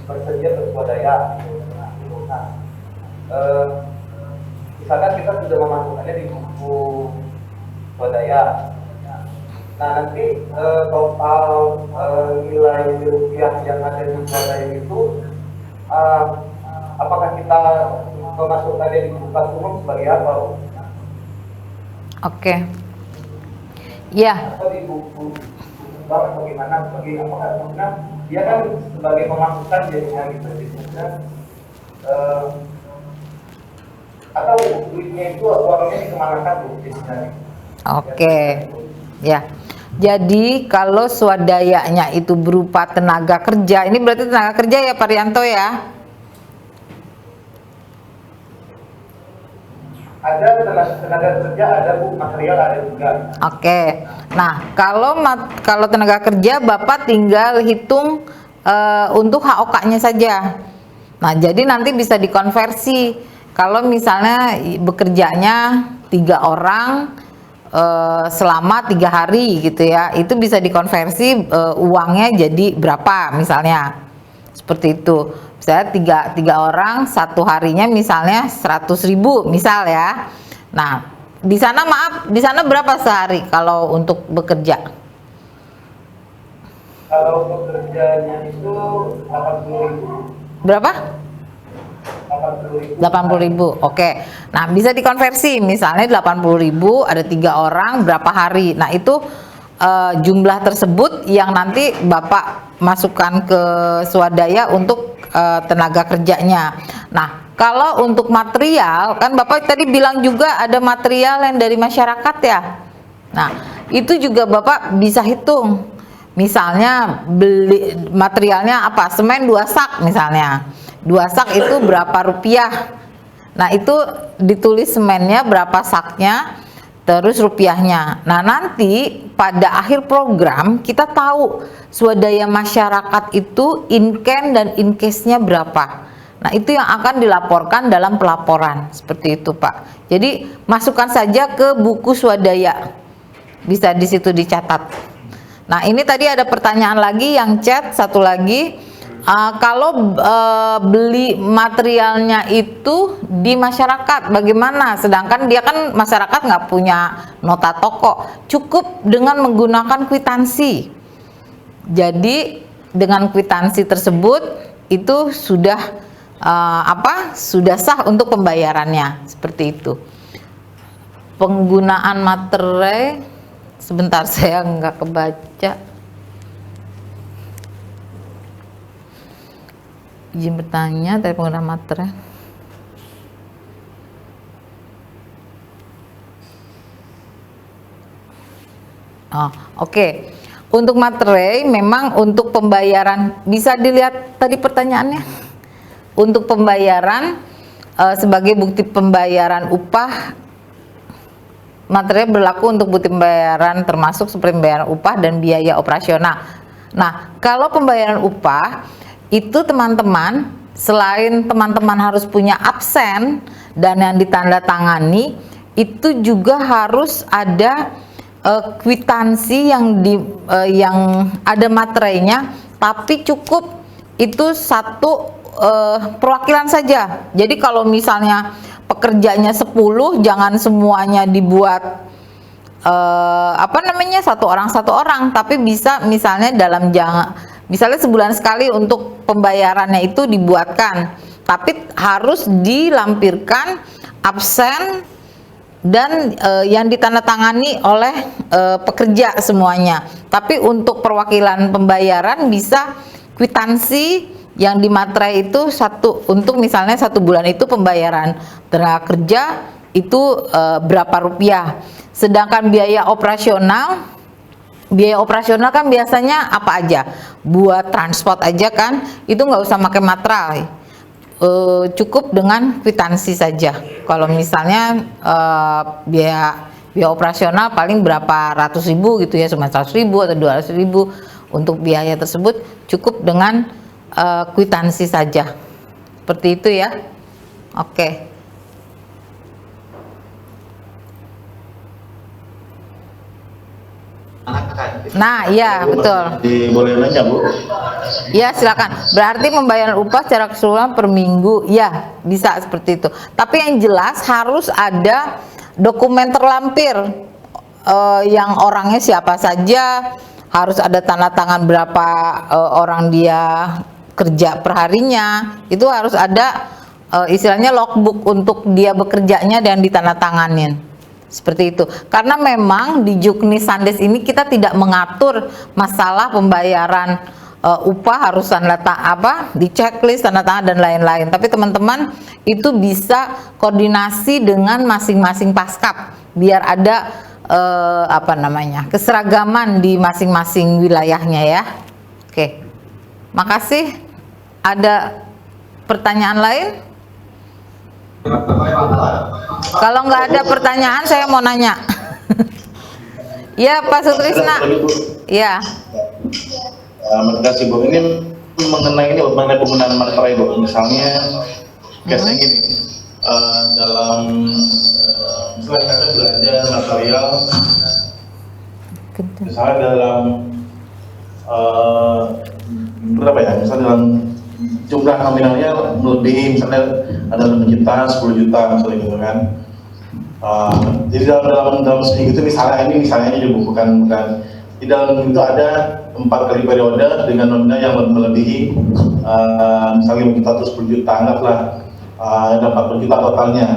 bersedia berswadaya. Nah, misalkan kita sudah memasukkannya di buku swadaya. Nah, nanti total nilai rupiah yang ada di swadaya itu apakah kita memasukkannya di buku kas umum sebagai apa? Oke. Ya. Atau di buku bank bagaimana sebagai apakah karena dia kan sebagai pemasukan jadinya gitu, atau duitnya itu uangnya dikemanakan Bu biasanya? Oke. Ya. Jadi kalau swadayanya itu berupa tenaga kerja, ini berarti tenaga kerja ya Pak Rianto ya? Ada tenaga kerja, ada Bu, material ada juga. Oke. Nah, kalau tenaga kerja Bapak tinggal hitung untuk HOK-nya saja. Nah, jadi nanti bisa dikonversi. Kalau misalnya bekerjanya 3 orang selama 3 hari gitu ya, itu bisa dikonversi uangnya jadi berapa misalnya. Seperti itu. Misalnya tiga orang 1 harinya misalnya 100.000 misal ya. Nah, di sana di sana berapa sehari kalau untuk bekerja? Kalau bekerjanya itu 80.000. Berapa? 80.000. 80.000. Oke. Nah, bisa dikonversi misalnya 80.000 ada 3 orang berapa hari. Nah, itu jumlah tersebut yang nanti Bapak masukkan ke swadaya untuk tenaga kerjanya. Nah, kalau untuk material kan Bapak tadi bilang juga ada material yang dari masyarakat ya. Nah, itu juga Bapak bisa hitung. Misalnya beli materialnya apa? Semen 2 sak misalnya. 2 sak itu berapa rupiah? Nah, itu ditulis semennya berapa saknya, terus rupiahnya. Nah, nanti pada akhir program kita tahu swadaya masyarakat itu in-can dan in-case-nya berapa. Nah, itu yang akan dilaporkan dalam pelaporan. Seperti itu, Pak. Jadi, masukkan saja ke buku swadaya. Bisa di situ dicatat. Nah, ini tadi ada pertanyaan lagi yang chat satu lagi. Kalau beli materialnya itu di masyarakat bagaimana? Sedangkan dia kan masyarakat nggak punya nota toko, cukup dengan menggunakan kwitansi. Jadi dengan kwitansi tersebut itu sudah sudah sah untuk pembayarannya, seperti itu. Penggunaan materai, sebentar saya nggak kebaca. Izin bertanya dari pengguna materai. Oke. Untuk materai memang untuk pembayaran, bisa dilihat tadi pertanyaannya. Untuk pembayaran sebagai bukti pembayaran upah, materai berlaku untuk bukti pembayaran termasuk seperti pembayaran upah dan biaya operasional. Nah, kalau pembayaran upah itu teman-teman, selain teman-teman harus punya absen dan yang ditandatangani, itu juga harus ada kwitansi yang ada materainya, tapi cukup itu satu perwakilan saja. Jadi kalau misalnya pekerjanya 10, jangan semuanya dibuat satu orang, tapi bisa misalnya misalnya sebulan sekali untuk pembayarannya itu dibuatkan, tapi harus dilampirkan absen dan yang ditandatangani oleh pekerja semuanya. Tapi untuk perwakilan pembayaran bisa kwitansi yang dimaterai itu untuk misalnya 1 bulan itu pembayaran tenaga kerja itu berapa rupiah. Sedangkan biaya operasional kan biasanya apa aja, buat transport aja kan, itu nggak usah pakai materai, cukup dengan kwitansi saja. Kalau misalnya biaya operasional paling berapa ratus ribu gitu ya, cuma 100.000 atau 200.000, untuk biaya tersebut cukup dengan kwitansi saja, seperti itu ya. Oke. Nah, iya betul. Boleh nanya, Bu? Ya, silakan. Berarti pembayaran upah secara keseluruhan per minggu, ya bisa seperti itu. Tapi yang jelas harus ada dokumen terlampir yang orangnya siapa saja, harus ada tanda tangan berapa orang dia kerja perharinya, itu harus ada istilahnya logbook untuk dia bekerjanya dan ditandatanganin. Seperti itu. Karena memang di Juknis Sandes ini kita tidak mengatur masalah pembayaran upah harus di checklist, tanda tangan dan lain-lain. Tapi teman-teman itu bisa koordinasi dengan masing-masing paskap biar ada keseragaman di masing-masing wilayahnya ya. Oke. Makasih. Ada pertanyaan lain? Kalau nggak ada pertanyaan, saya mau nanya. Ya, Pak Sutrisna. Ya. Terima kasih, Bu. Ini mengenai penggunaan materai, Bu. Misalnya, biasanya gini, misalnya kita belanja material, misalnya dalam misalnya dalam jumlah nominalnya melebihi, misalnya ada 5 juta, 10 juta misalnya gitu kan. Jadi dalam seminggu itu misalnya ini bukan di dalam itu ada 4 kali periode dengan nominal yang melebihi misalnya 5 juta atau 10 juta, anggaplah ada 40 juta totalnya.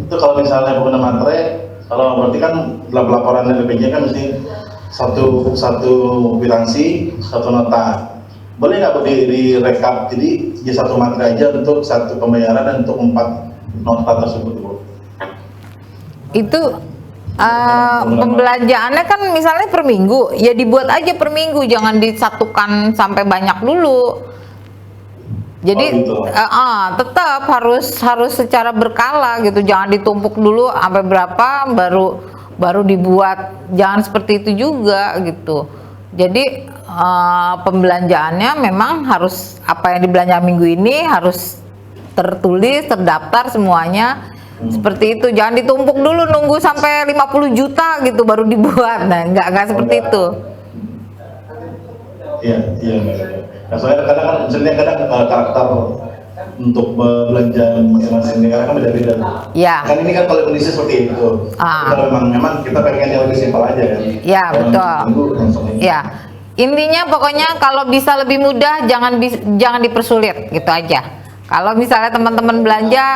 Itu kalau misalnya pengguna materai, kalau berarti kan dalam laporan dari BPJ kan mesti satu kwitansi, 1 nota. Boleh nggak di rekap, jadi satu materai aja untuk 1 pembayaran dan untuk 4 nota tersebut, Bu? Itu pembelanjaannya kan misalnya per minggu, ya dibuat aja per minggu, jangan disatukan sampai banyak dulu. Jadi tetap harus secara berkala gitu, jangan ditumpuk dulu sampai berapa baru dibuat, jangan seperti itu juga gitu. Jadi pembelanjaannya memang harus apa yang dibelanja minggu ini harus tertulis, terdaftar semuanya. Seperti itu, jangan ditumpuk dulu nunggu sampai 50 juta gitu baru dibuat. Nah, enggak seperti itu. Iya, Mbak. Nah, soalnya kadang kan misalnya karakter untuk belanja masing-masing negara kan beda-beda. Ya. Kan ini kan kalau kondisi seperti itu. Kalau memang kita pengen yang lebih simpel aja kan. Ya, betul. Ya. Intinya pokoknya kalau bisa lebih mudah, jangan dipersulit gitu aja. Kalau misalnya teman-teman belanja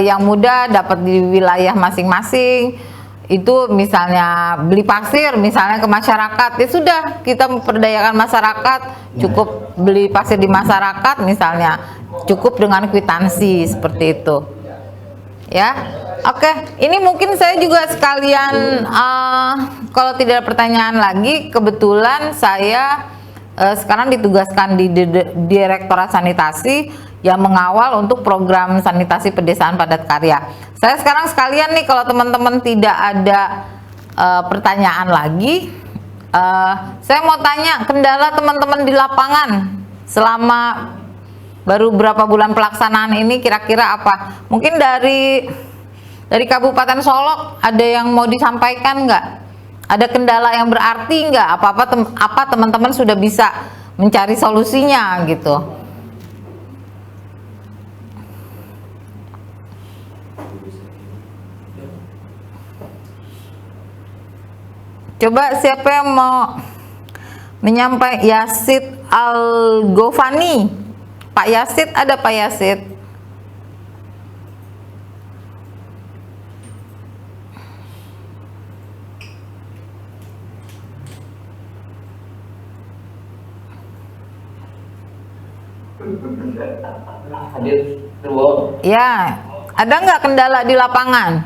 yang mudah dapat di wilayah masing-masing, itu misalnya beli pasir misalnya ke masyarakat, ya sudah kita memperdayakan masyarakat, cukup beli pasir di masyarakat misalnya, cukup dengan kwitansi seperti itu ya. Oke, ini mungkin saya juga sekalian kalau tidak ada pertanyaan lagi, kebetulan saya sekarang ditugaskan di Direktorat Sanitasi yang mengawal untuk program sanitasi pedesaan padat karya. Saya sekarang sekalian nih, kalau teman-teman tidak ada pertanyaan lagi, saya mau tanya kendala teman-teman di lapangan selama baru berapa bulan pelaksanaan ini, kira-kira apa? Mungkin dari Kabupaten Solok ada yang mau disampaikan nggak? Ada kendala yang berarti nggak? Apa teman-teman sudah bisa mencari solusinya gitu? Coba siapa yang mau menyampaikan? Yasid Al-Gofani. Pak Yasid, ada Pak Yasid? Hadir, Bu. Ya, ada nggak kendala di lapangan?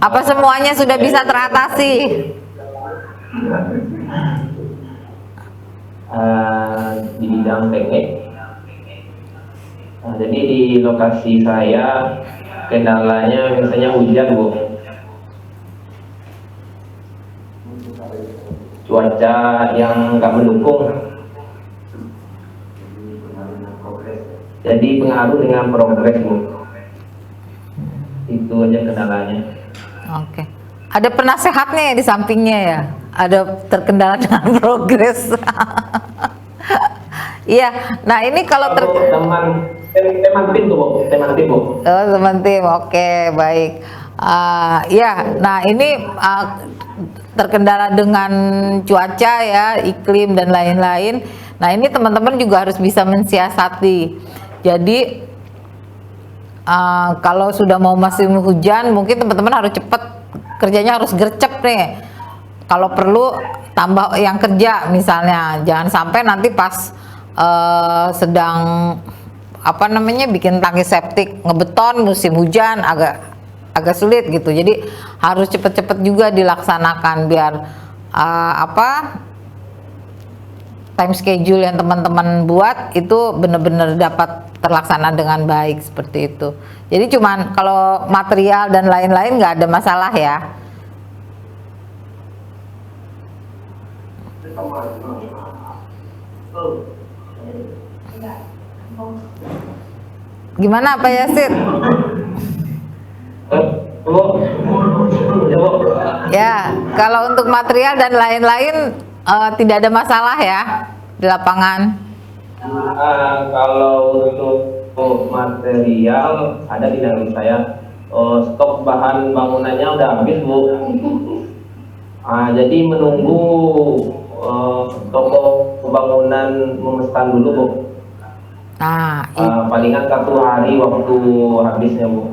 Apa semuanya sudah bisa teratasi? Di bidang teknik. Jadi di lokasi saya kendalanya misalnya hujan, Bu. Cuaca yang nggak mendukung. Jadi pengaruh dengan progres, Bu. Itu aja kendalanya. Oke. Ada penasehatnya ya di sampingnya ya? Ada terkendala dengan progres. Iya. Nah, ini kalau teman tim tuh, Bu. Teman tim, Bu. Oh, teman tim. Oke, baik. Ya, nah ini terkendala dengan cuaca ya, iklim dan lain-lain. Nah, ini teman-teman juga harus bisa mensiasati. Jadi kalau sudah mau musim hujan, mungkin teman-teman harus cepat, kerjanya harus gercep nih. Kalau perlu tambah yang kerja misalnya, jangan sampai nanti pas sedang bikin tangki septik ngebeton musim hujan agak sulit gitu. Jadi harus cepet-cepet juga dilaksanakan biar time schedule yang teman-teman buat itu benar-benar dapat terlaksana dengan baik seperti itu. Jadi cuman kalau material dan lain-lain nggak ada masalah ya. Gimana Pak Yasid? Ya, kalau untuk material dan lain-lain tidak ada masalah ya di lapangan. Kalau untuk material ada di dalam saya, stok bahan bangunannya udah habis, Bu. Jadi menunggu toko bangunan memesan dulu, Bu. Palingan 1 hari waktu habisnya, Bu.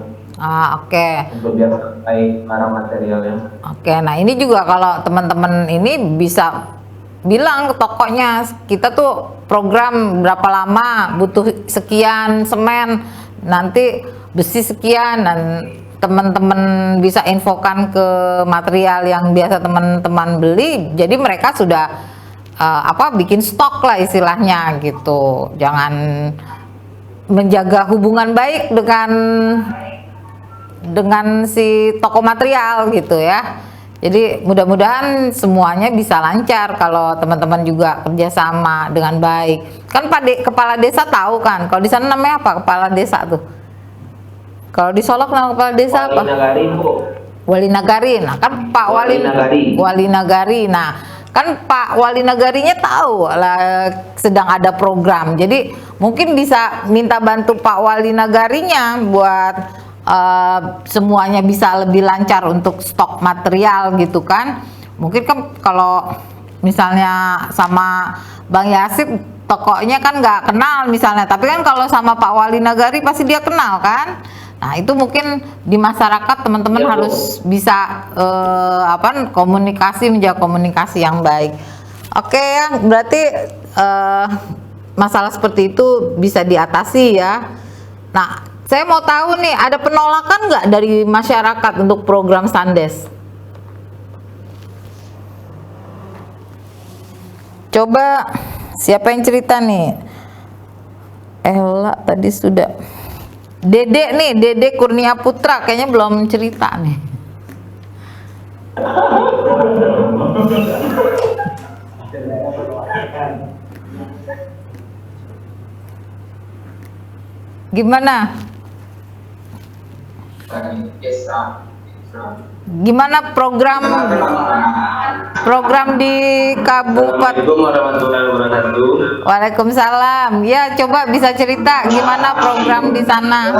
Oke. Untuk biar selesai barang materialnya. Oke, nah ini juga kalau teman-teman ini bisa bilang ke tokonya, kita tuh program berapa lama, butuh sekian semen, nanti besi sekian, dan teman-teman bisa infokan ke material yang biasa teman-teman beli. Jadi mereka sudah bikin stok lah istilahnya gitu. Jangan menjaga hubungan baik dengan si toko material gitu ya. Jadi mudah-mudahan semuanya bisa lancar kalau teman-teman juga kerjasama dengan baik. Kan Pak Kepala Desa tahu kan, kalau di sana namanya apa Kepala Desa tuh? Kalau di Solok nama Kepala Desa apa? Wali Nagari, Bu. Wali Nagari. Nah kan Pak Wali Nagari. Nah kan Pak Wali Nagarinya tahu lah sedang ada program, jadi mungkin bisa minta bantu Pak Wali Nagarinya buat semuanya bisa lebih lancar untuk stok material gitu kan. Mungkin kan kalau misalnya sama Bang Yasip tokonya kan nggak kenal misalnya, tapi kan kalau sama Pak Wali Nagari pasti dia kenal kan. Nah itu mungkin di masyarakat teman-teman harus bisa komunikasi, menjaga komunikasi yang baik. Oke ya, berarti masalah seperti itu bisa diatasi ya. Nah saya mau tahu nih, ada penolakan nggak dari masyarakat untuk program Sandes? Coba siapa yang cerita nih? Ella tadi sudah. Dede nih, Dede Kurnia Putra kayaknya belum cerita nih. Gimana? Gimana program di Kabupaten? Assalamualaikum warahmatullahi wabarakatuh. Waalaikumsalam. Ya, coba bisa cerita gimana program di sana?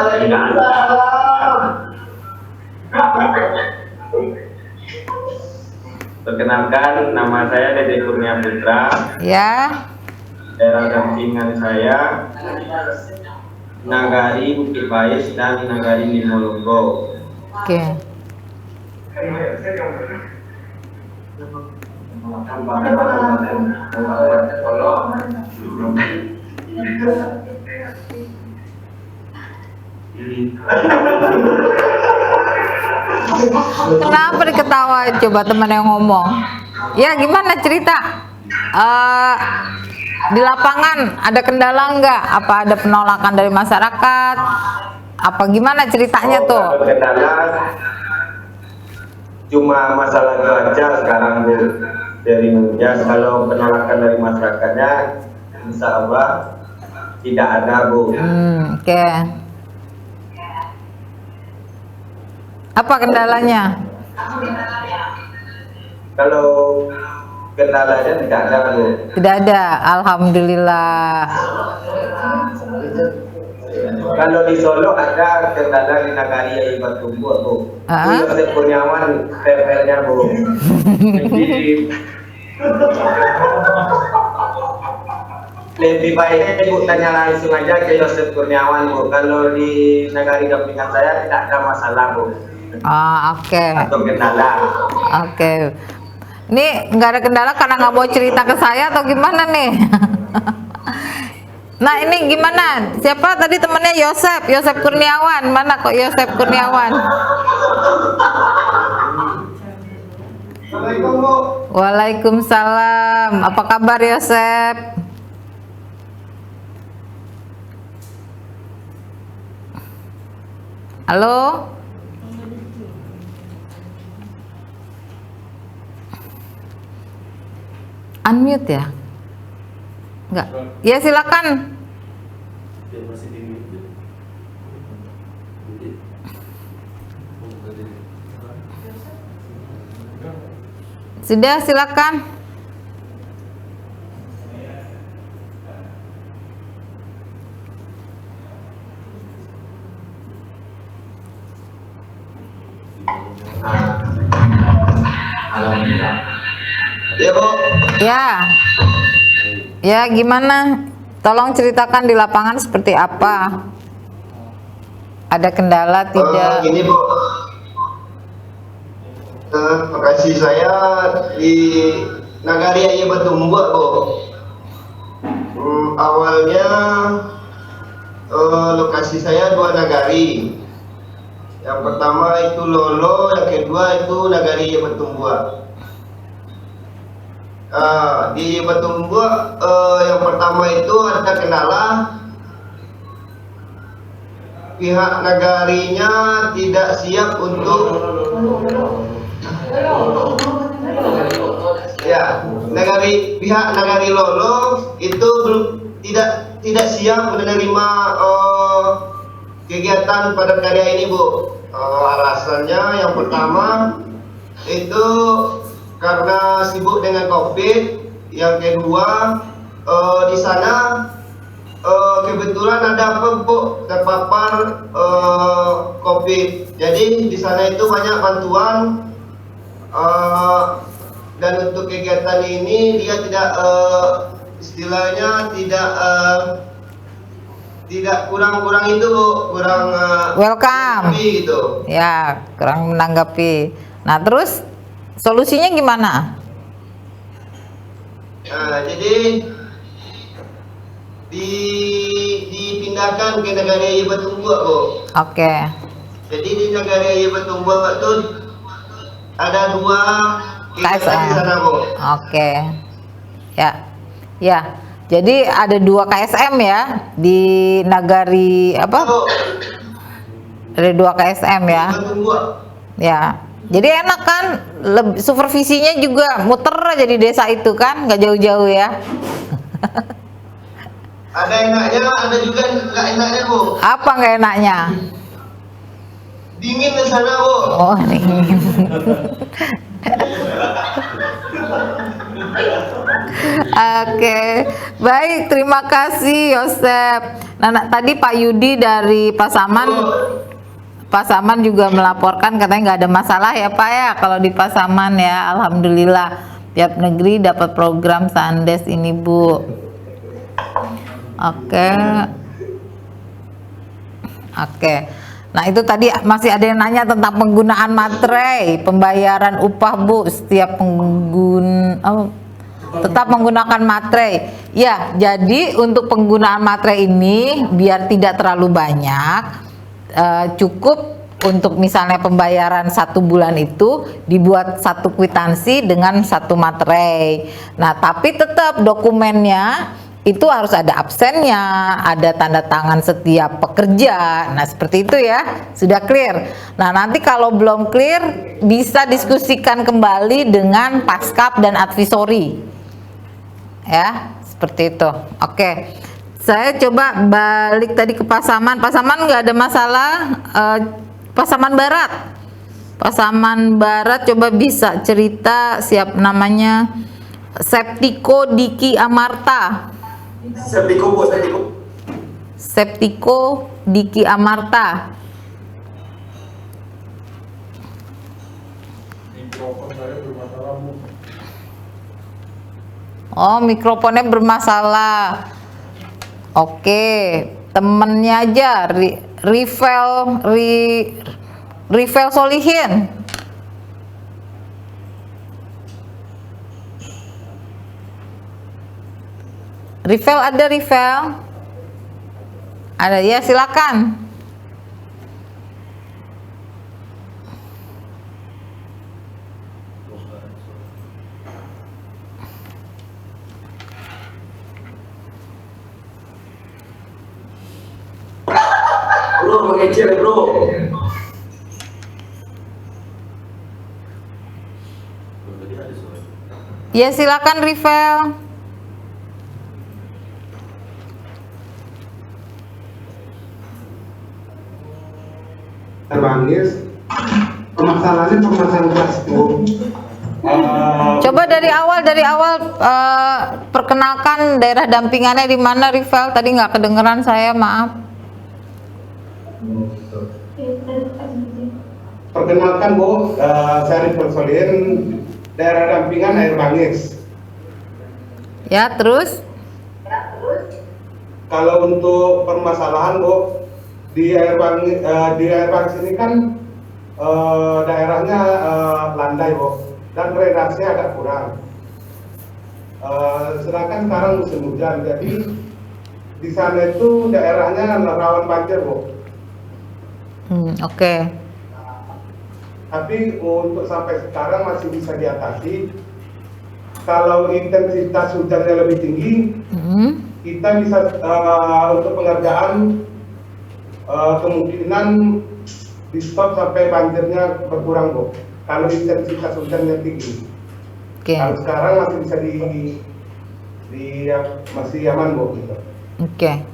Perkenalkan, nama saya Dede Kurnia Putra. Ya. Daerah dampingan saya Nagari Bukit Bais dan Nagari Limolonggo. Oke. Kenapa diketawa? Coba teman yang ngomong. Ya gimana cerita? Di lapangan ada kendala nggak? Apa ada penolakan dari masyarakat? Apa gimana ceritanya tuh? Kendala cuma masalah cuaca sekarang Bu. Dari hujan, kalau penolakan dari masyarakatnya insya Allah tidak ada Bu. Oke. Apa kendalanya? Kalau kendalanya tidak ada Bu. Tidak ada, alhamdulillah. Kalau di Solo ada kendala di Nagari Yai Batumbuh Bu. Yosef Kurniawan TPL-nya Bu. Jadi lebih baiknya Ibu tanya langsung aja ke Yosef Kurniawan Bu. Kalau di Nagari dampingan saya tidak ada masalah Bu. Oke. Atau kendala. Oke. Ini nggak ada kendala karena nggak mau cerita ke saya atau gimana nih? Nah ini gimana? Siapa tadi temennya Yosef? Yosef Kurniawan. Mana kok Yosef Kurniawan? Waalaikumsalam. Apa kabar Yosef? Halo? Unmute ya? Enggak. Ya silakan. Sudah silakan. Alhamdulillah. Ya Bu. Ya. Ya gimana? Tolong ceritakan di lapangan seperti apa? Ada kendala tidak? Gini Bu, lokasi saya di Nagari Yai Batumbuh Bu. Awalnya lokasi saya dua nagari. Yang pertama itu Lolo, yang kedua itu Nagari Yai Batumbuh. Di Batumbuh yang pertama itu ada kendala, pihak nagarinya tidak siap untuk pihak nagari Lolo itu belum tidak siap menerima kegiatan padat karya ini Bu. Alasannya yang pertama itu karena sibuk dengan COVID. Yang kedua, di sana kebetulan ada pupuk terpapar COVID. Jadi di sana itu banyak bantuan, dan untuk kegiatan ini dia tidak istilahnya tidak kurang itu Bu, kurang welcome gitu. Ya, kurang menanggapi. Nah, terus solusinya gimana? Nah, jadi dipindahkan ke negara Yebetumbuak Bu. Oke. Jadi di negara Yebetumbuak itu ada 2 kegiatan di sana Bu. Oke. Ya. Ya. Jadi ada 2 KSM ya di Nagari apa? Ada 2 KSM ya. Ya. Jadi enak kan, supervisinya juga muter aja di desa itu kan, nggak jauh-jauh ya. Ada enaknya, ada juga nggak enaknya Bu. Apa nggak enaknya? Dingin di sana Bu. Oh, dingin. Oke, baik, terima kasih Yosep. Nah, tadi Pak Yudi dari Pasaman juga melaporkan katanya nggak ada masalah ya Pak ya kalau di Pasaman ya, alhamdulillah tiap negeri dapat program Sandes ini Bu. Oke. Nah itu tadi masih ada yang nanya tentang penggunaan materai, pembayaran upah Bu setiap tetap menggunakan materai. Ya, jadi untuk penggunaan materai ini biar tidak terlalu banyak, cukup untuk misalnya pembayaran 1 bulan itu dibuat 1 kwitansi dengan 1 materai. Nah, tapi tetap dokumennya itu harus ada absennya, ada tanda tangan setiap pekerja. Nah, seperti itu ya. Sudah clear. Nah, nanti kalau belum clear bisa diskusikan kembali dengan Paskap dan advisory. Ya, seperti itu. Oke. Saya coba balik tadi ke Pasaman. Pasaman nggak ada masalah. Pasaman Barat coba bisa cerita siap namanya Septiko Diki Amarta. Septiko Diki Amarta. Oh, mikrofonnya bermasalah. Oke, temennya aja Rivel Solihin. Rivel ada Rivel? Ada ya, silakan. Bro, mengecil bro. Ya silakan Rivel. Terbangis, permasalahannya permasalahan plastik. Coba dari awal perkenalkan daerah dampingannya di mana Rivel, tadi nggak kedengeran saya, maaf. Perkenalkan Bu, saya Rivel Solihin, daerah dampingan Air Bangis. Ya, terus? Kalau untuk permasalahan Bu, di Air Bangis ini kan daerahnya landai Bu, dan drainasnya agak kurang. Sedangkan sekarang musim hujan, jadi di sana itu daerahnya rawan banjir Bu. Oke. Tapi untuk sampai sekarang masih bisa diatasi. Kalau intensitas hujannya lebih tinggi, kita bisa untuk pengerjaan kemungkinan di stop sampai banjirnya berkurang Bu. Kalau intensitas hujannya tinggi. Kalau sekarang masih bisa masih aman Bu. Gitu. Oke.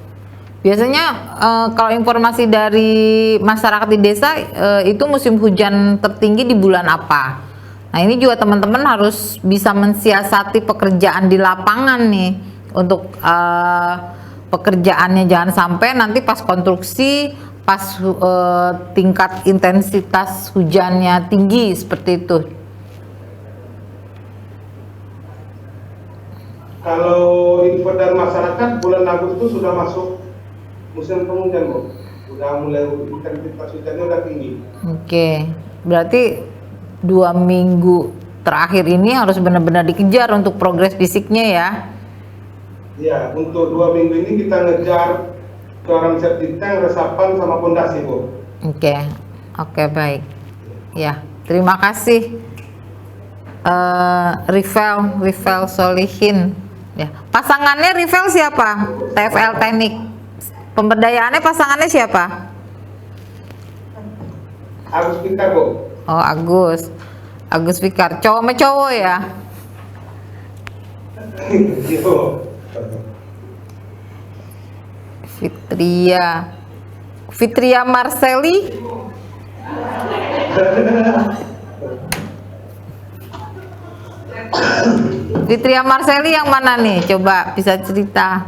Biasanya kalau informasi dari masyarakat di desa itu musim hujan tertinggi di bulan apa? Nah, ini juga teman-teman harus bisa mensiasati pekerjaan di lapangan nih untuk pekerjaannya, jangan sampai nanti pas konstruksi, pas tingkat intensitas hujannya tinggi seperti itu. Kalau info dari masyarakat, bulan Agustus sudah masuk musim penghujan, Bu. Udah mulai intensitas hujannya udah tinggi. Oke, berarti 2 minggu terakhir ini harus benar-benar dikejar untuk progres fisiknya ya. Iya, untuk 2 minggu ini kita ngejar coram septic tank, resapan sama pondasi, Bu. Oke, baik. Ya, terima kasih Rivel Solihin. Ya, pasangannya Rivel siapa? TFL Teknik. Pemberdayaannya pasangannya siapa? Agus Fikar, Bu. Oh, Agus Fikar. Cowok sama cowok ya? Fitria Marseli. Fitria Marseli yang mana nih? Coba bisa cerita.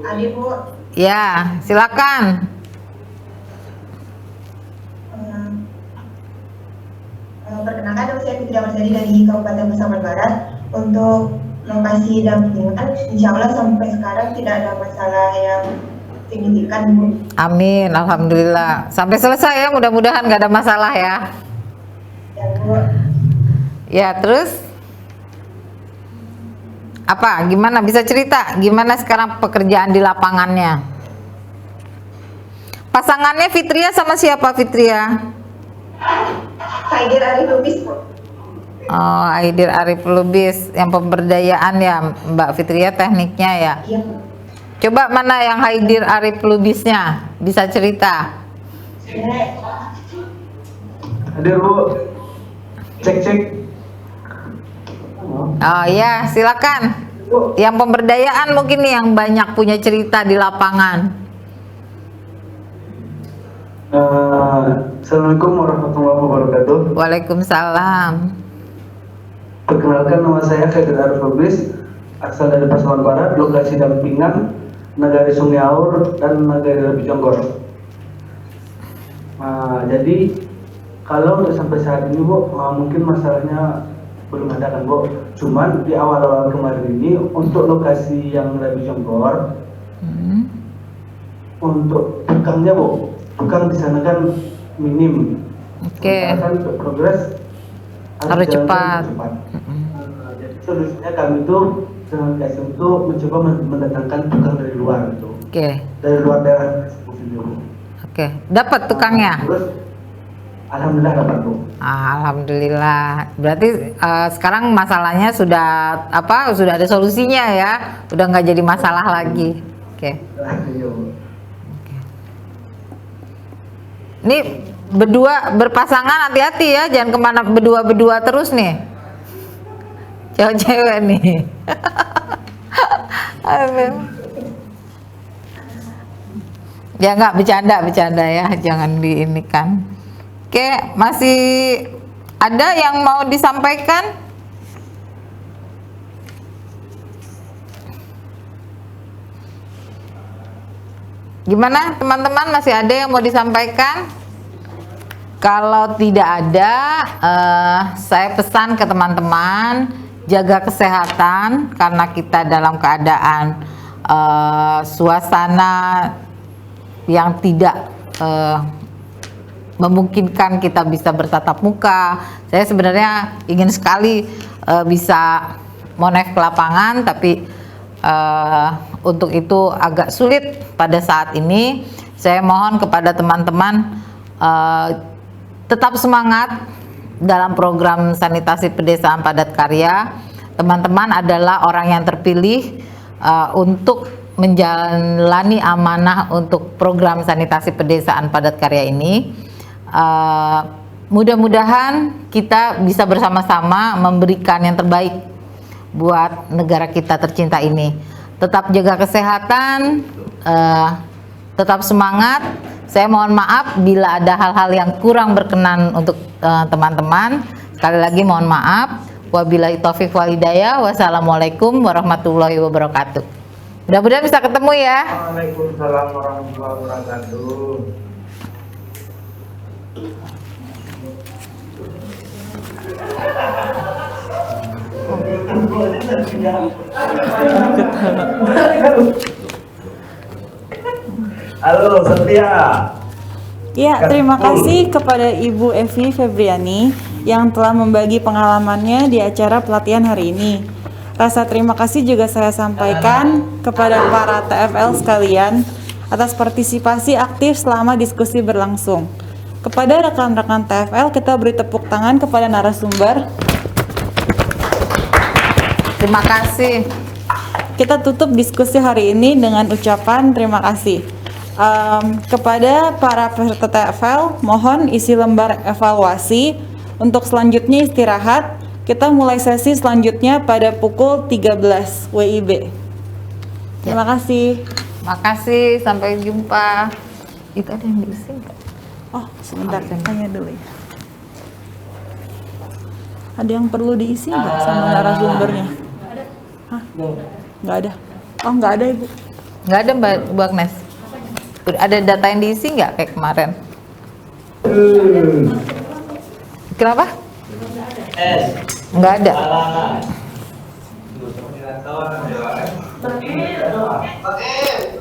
Adik, Bu. Ya, silakan. Perkenalkan, nama saya Fitria Marseli dari Kabupaten Pasaman Barat. Untuk lokasi dampingan, insya Allah sampai sekarang tidak ada masalah yang signifikan, Bu. Amin, alhamdulillah. Sampai selesai ya, mudah-mudahan nggak ada masalah ya. Ya, Bu. Ya, terus apa? Gimana? Bisa cerita? Gimana sekarang pekerjaan di lapangannya? Pasangannya Fitria sama siapa, Fitria? Aidir Arif Lubis, Bu. Oh, Aidir Arif Lubis yang pemberdayaan ya, Mbak Fitria, tekniknya ya. Iya, Bu. Coba mana yang Aidir Arif Lubisnya? Bisa cerita? Hadir, Bu. Cek. Oh ya, silakan. Yang pemberdayaan mungkin nih yang banyak punya cerita di lapangan. Assalamualaikum warahmatullahi wabarakatuh. Waalaikumsalam. Perkenalkan, nama saya Aidir Arif Lubis, asal dari Pasaman Barat, lokasi dampingan Nagari Sungai Aur dan Nagari Rapi Jonggor. Jadi kalau untuk sampai saat ini, Bu, mungkin masalahnya belum ada kan, Bu. Cuman di awal-awal kemarin ini untuk lokasi yang Rapi Jonggor, untuk tukangnya, Bu, tukang di sana kan minim. Oke. Kan untuk progres Harus cepat. Jadi solusinya kami tuh senantiasa untuk mencoba mendatangkan tukang dari luar gitu. Oke. Dari luar daerah. Oke. Dapat tukangnya? Terus alhamdulillah dapat, Bu. Alhamdulillah. Berarti sekarang masalahnya sudah sudah ada solusinya ya. Udah nggak jadi masalah lagi. Oke. Ini berdua berpasangan, hati-hati ya, jangan kemana berdua terus nih. Cewek-cewek nih. Ya nggak, bercanda ya, jangan diinikan. Oke, masih ada yang mau disampaikan? Gimana teman-teman, masih ada yang mau disampaikan? Kalau tidak ada, saya pesan ke teman-teman, jaga kesehatan karena kita dalam keadaan suasana yang tidak memungkinkan kita bisa bertatap muka. Saya sebenarnya ingin sekali bisa monef ke lapangan, tapi untuk itu agak sulit pada saat ini. Saya mohon kepada teman-teman tetap semangat dalam program sanitasi pedesaan padat karya. Teman-teman adalah orang yang terpilih untuk menjalani amanah untuk program sanitasi pedesaan padat karya ini. Mudah-mudahan kita bisa bersama-sama memberikan yang terbaik buat negara kita tercinta ini. Tetap jaga kesehatan, tetap semangat. Saya mohon maaf bila ada hal-hal yang kurang berkenan untuk teman-teman. Sekali lagi mohon maaf. Wabillahi taufiq wal hidayah. Wassalamualaikum warahmatullahi wabarakatuh. Mudah-mudahan bisa ketemu ya. Waalaikumsalam warahmatullahi wabarakatuh. Halo Setia. Ya, terima kasih kepada Ibu Evi Febriani yang telah membagi pengalamannya di acara pelatihan hari ini. Rasa terima kasih juga saya sampaikan kepada para TFL sekalian atas partisipasi aktif selama diskusi berlangsung. Kepada rekan-rekan TFL, kita beri tepuk tangan kepada narasumber. Terima kasih. Kita tutup diskusi hari ini dengan ucapan terima kasih. Kepada para peserta TFL, mohon isi lembar evaluasi. Untuk selanjutnya istirahat. Kita mulai sesi selanjutnya pada pukul 13 WIB. Terima kasih. Terima kasih, sampai jumpa. Itu ada yang diisi nggak? Oh, sebentar, tanya dulu ya. Ada yang perlu diisi nggak sama narasumbernya? Hah? Nggak ada. Oh, nggak ada Ibu. Nggak ada Bu Agnes. Ada data yang diisi nggak kayak kemarin? Kenapa? Nggak ada.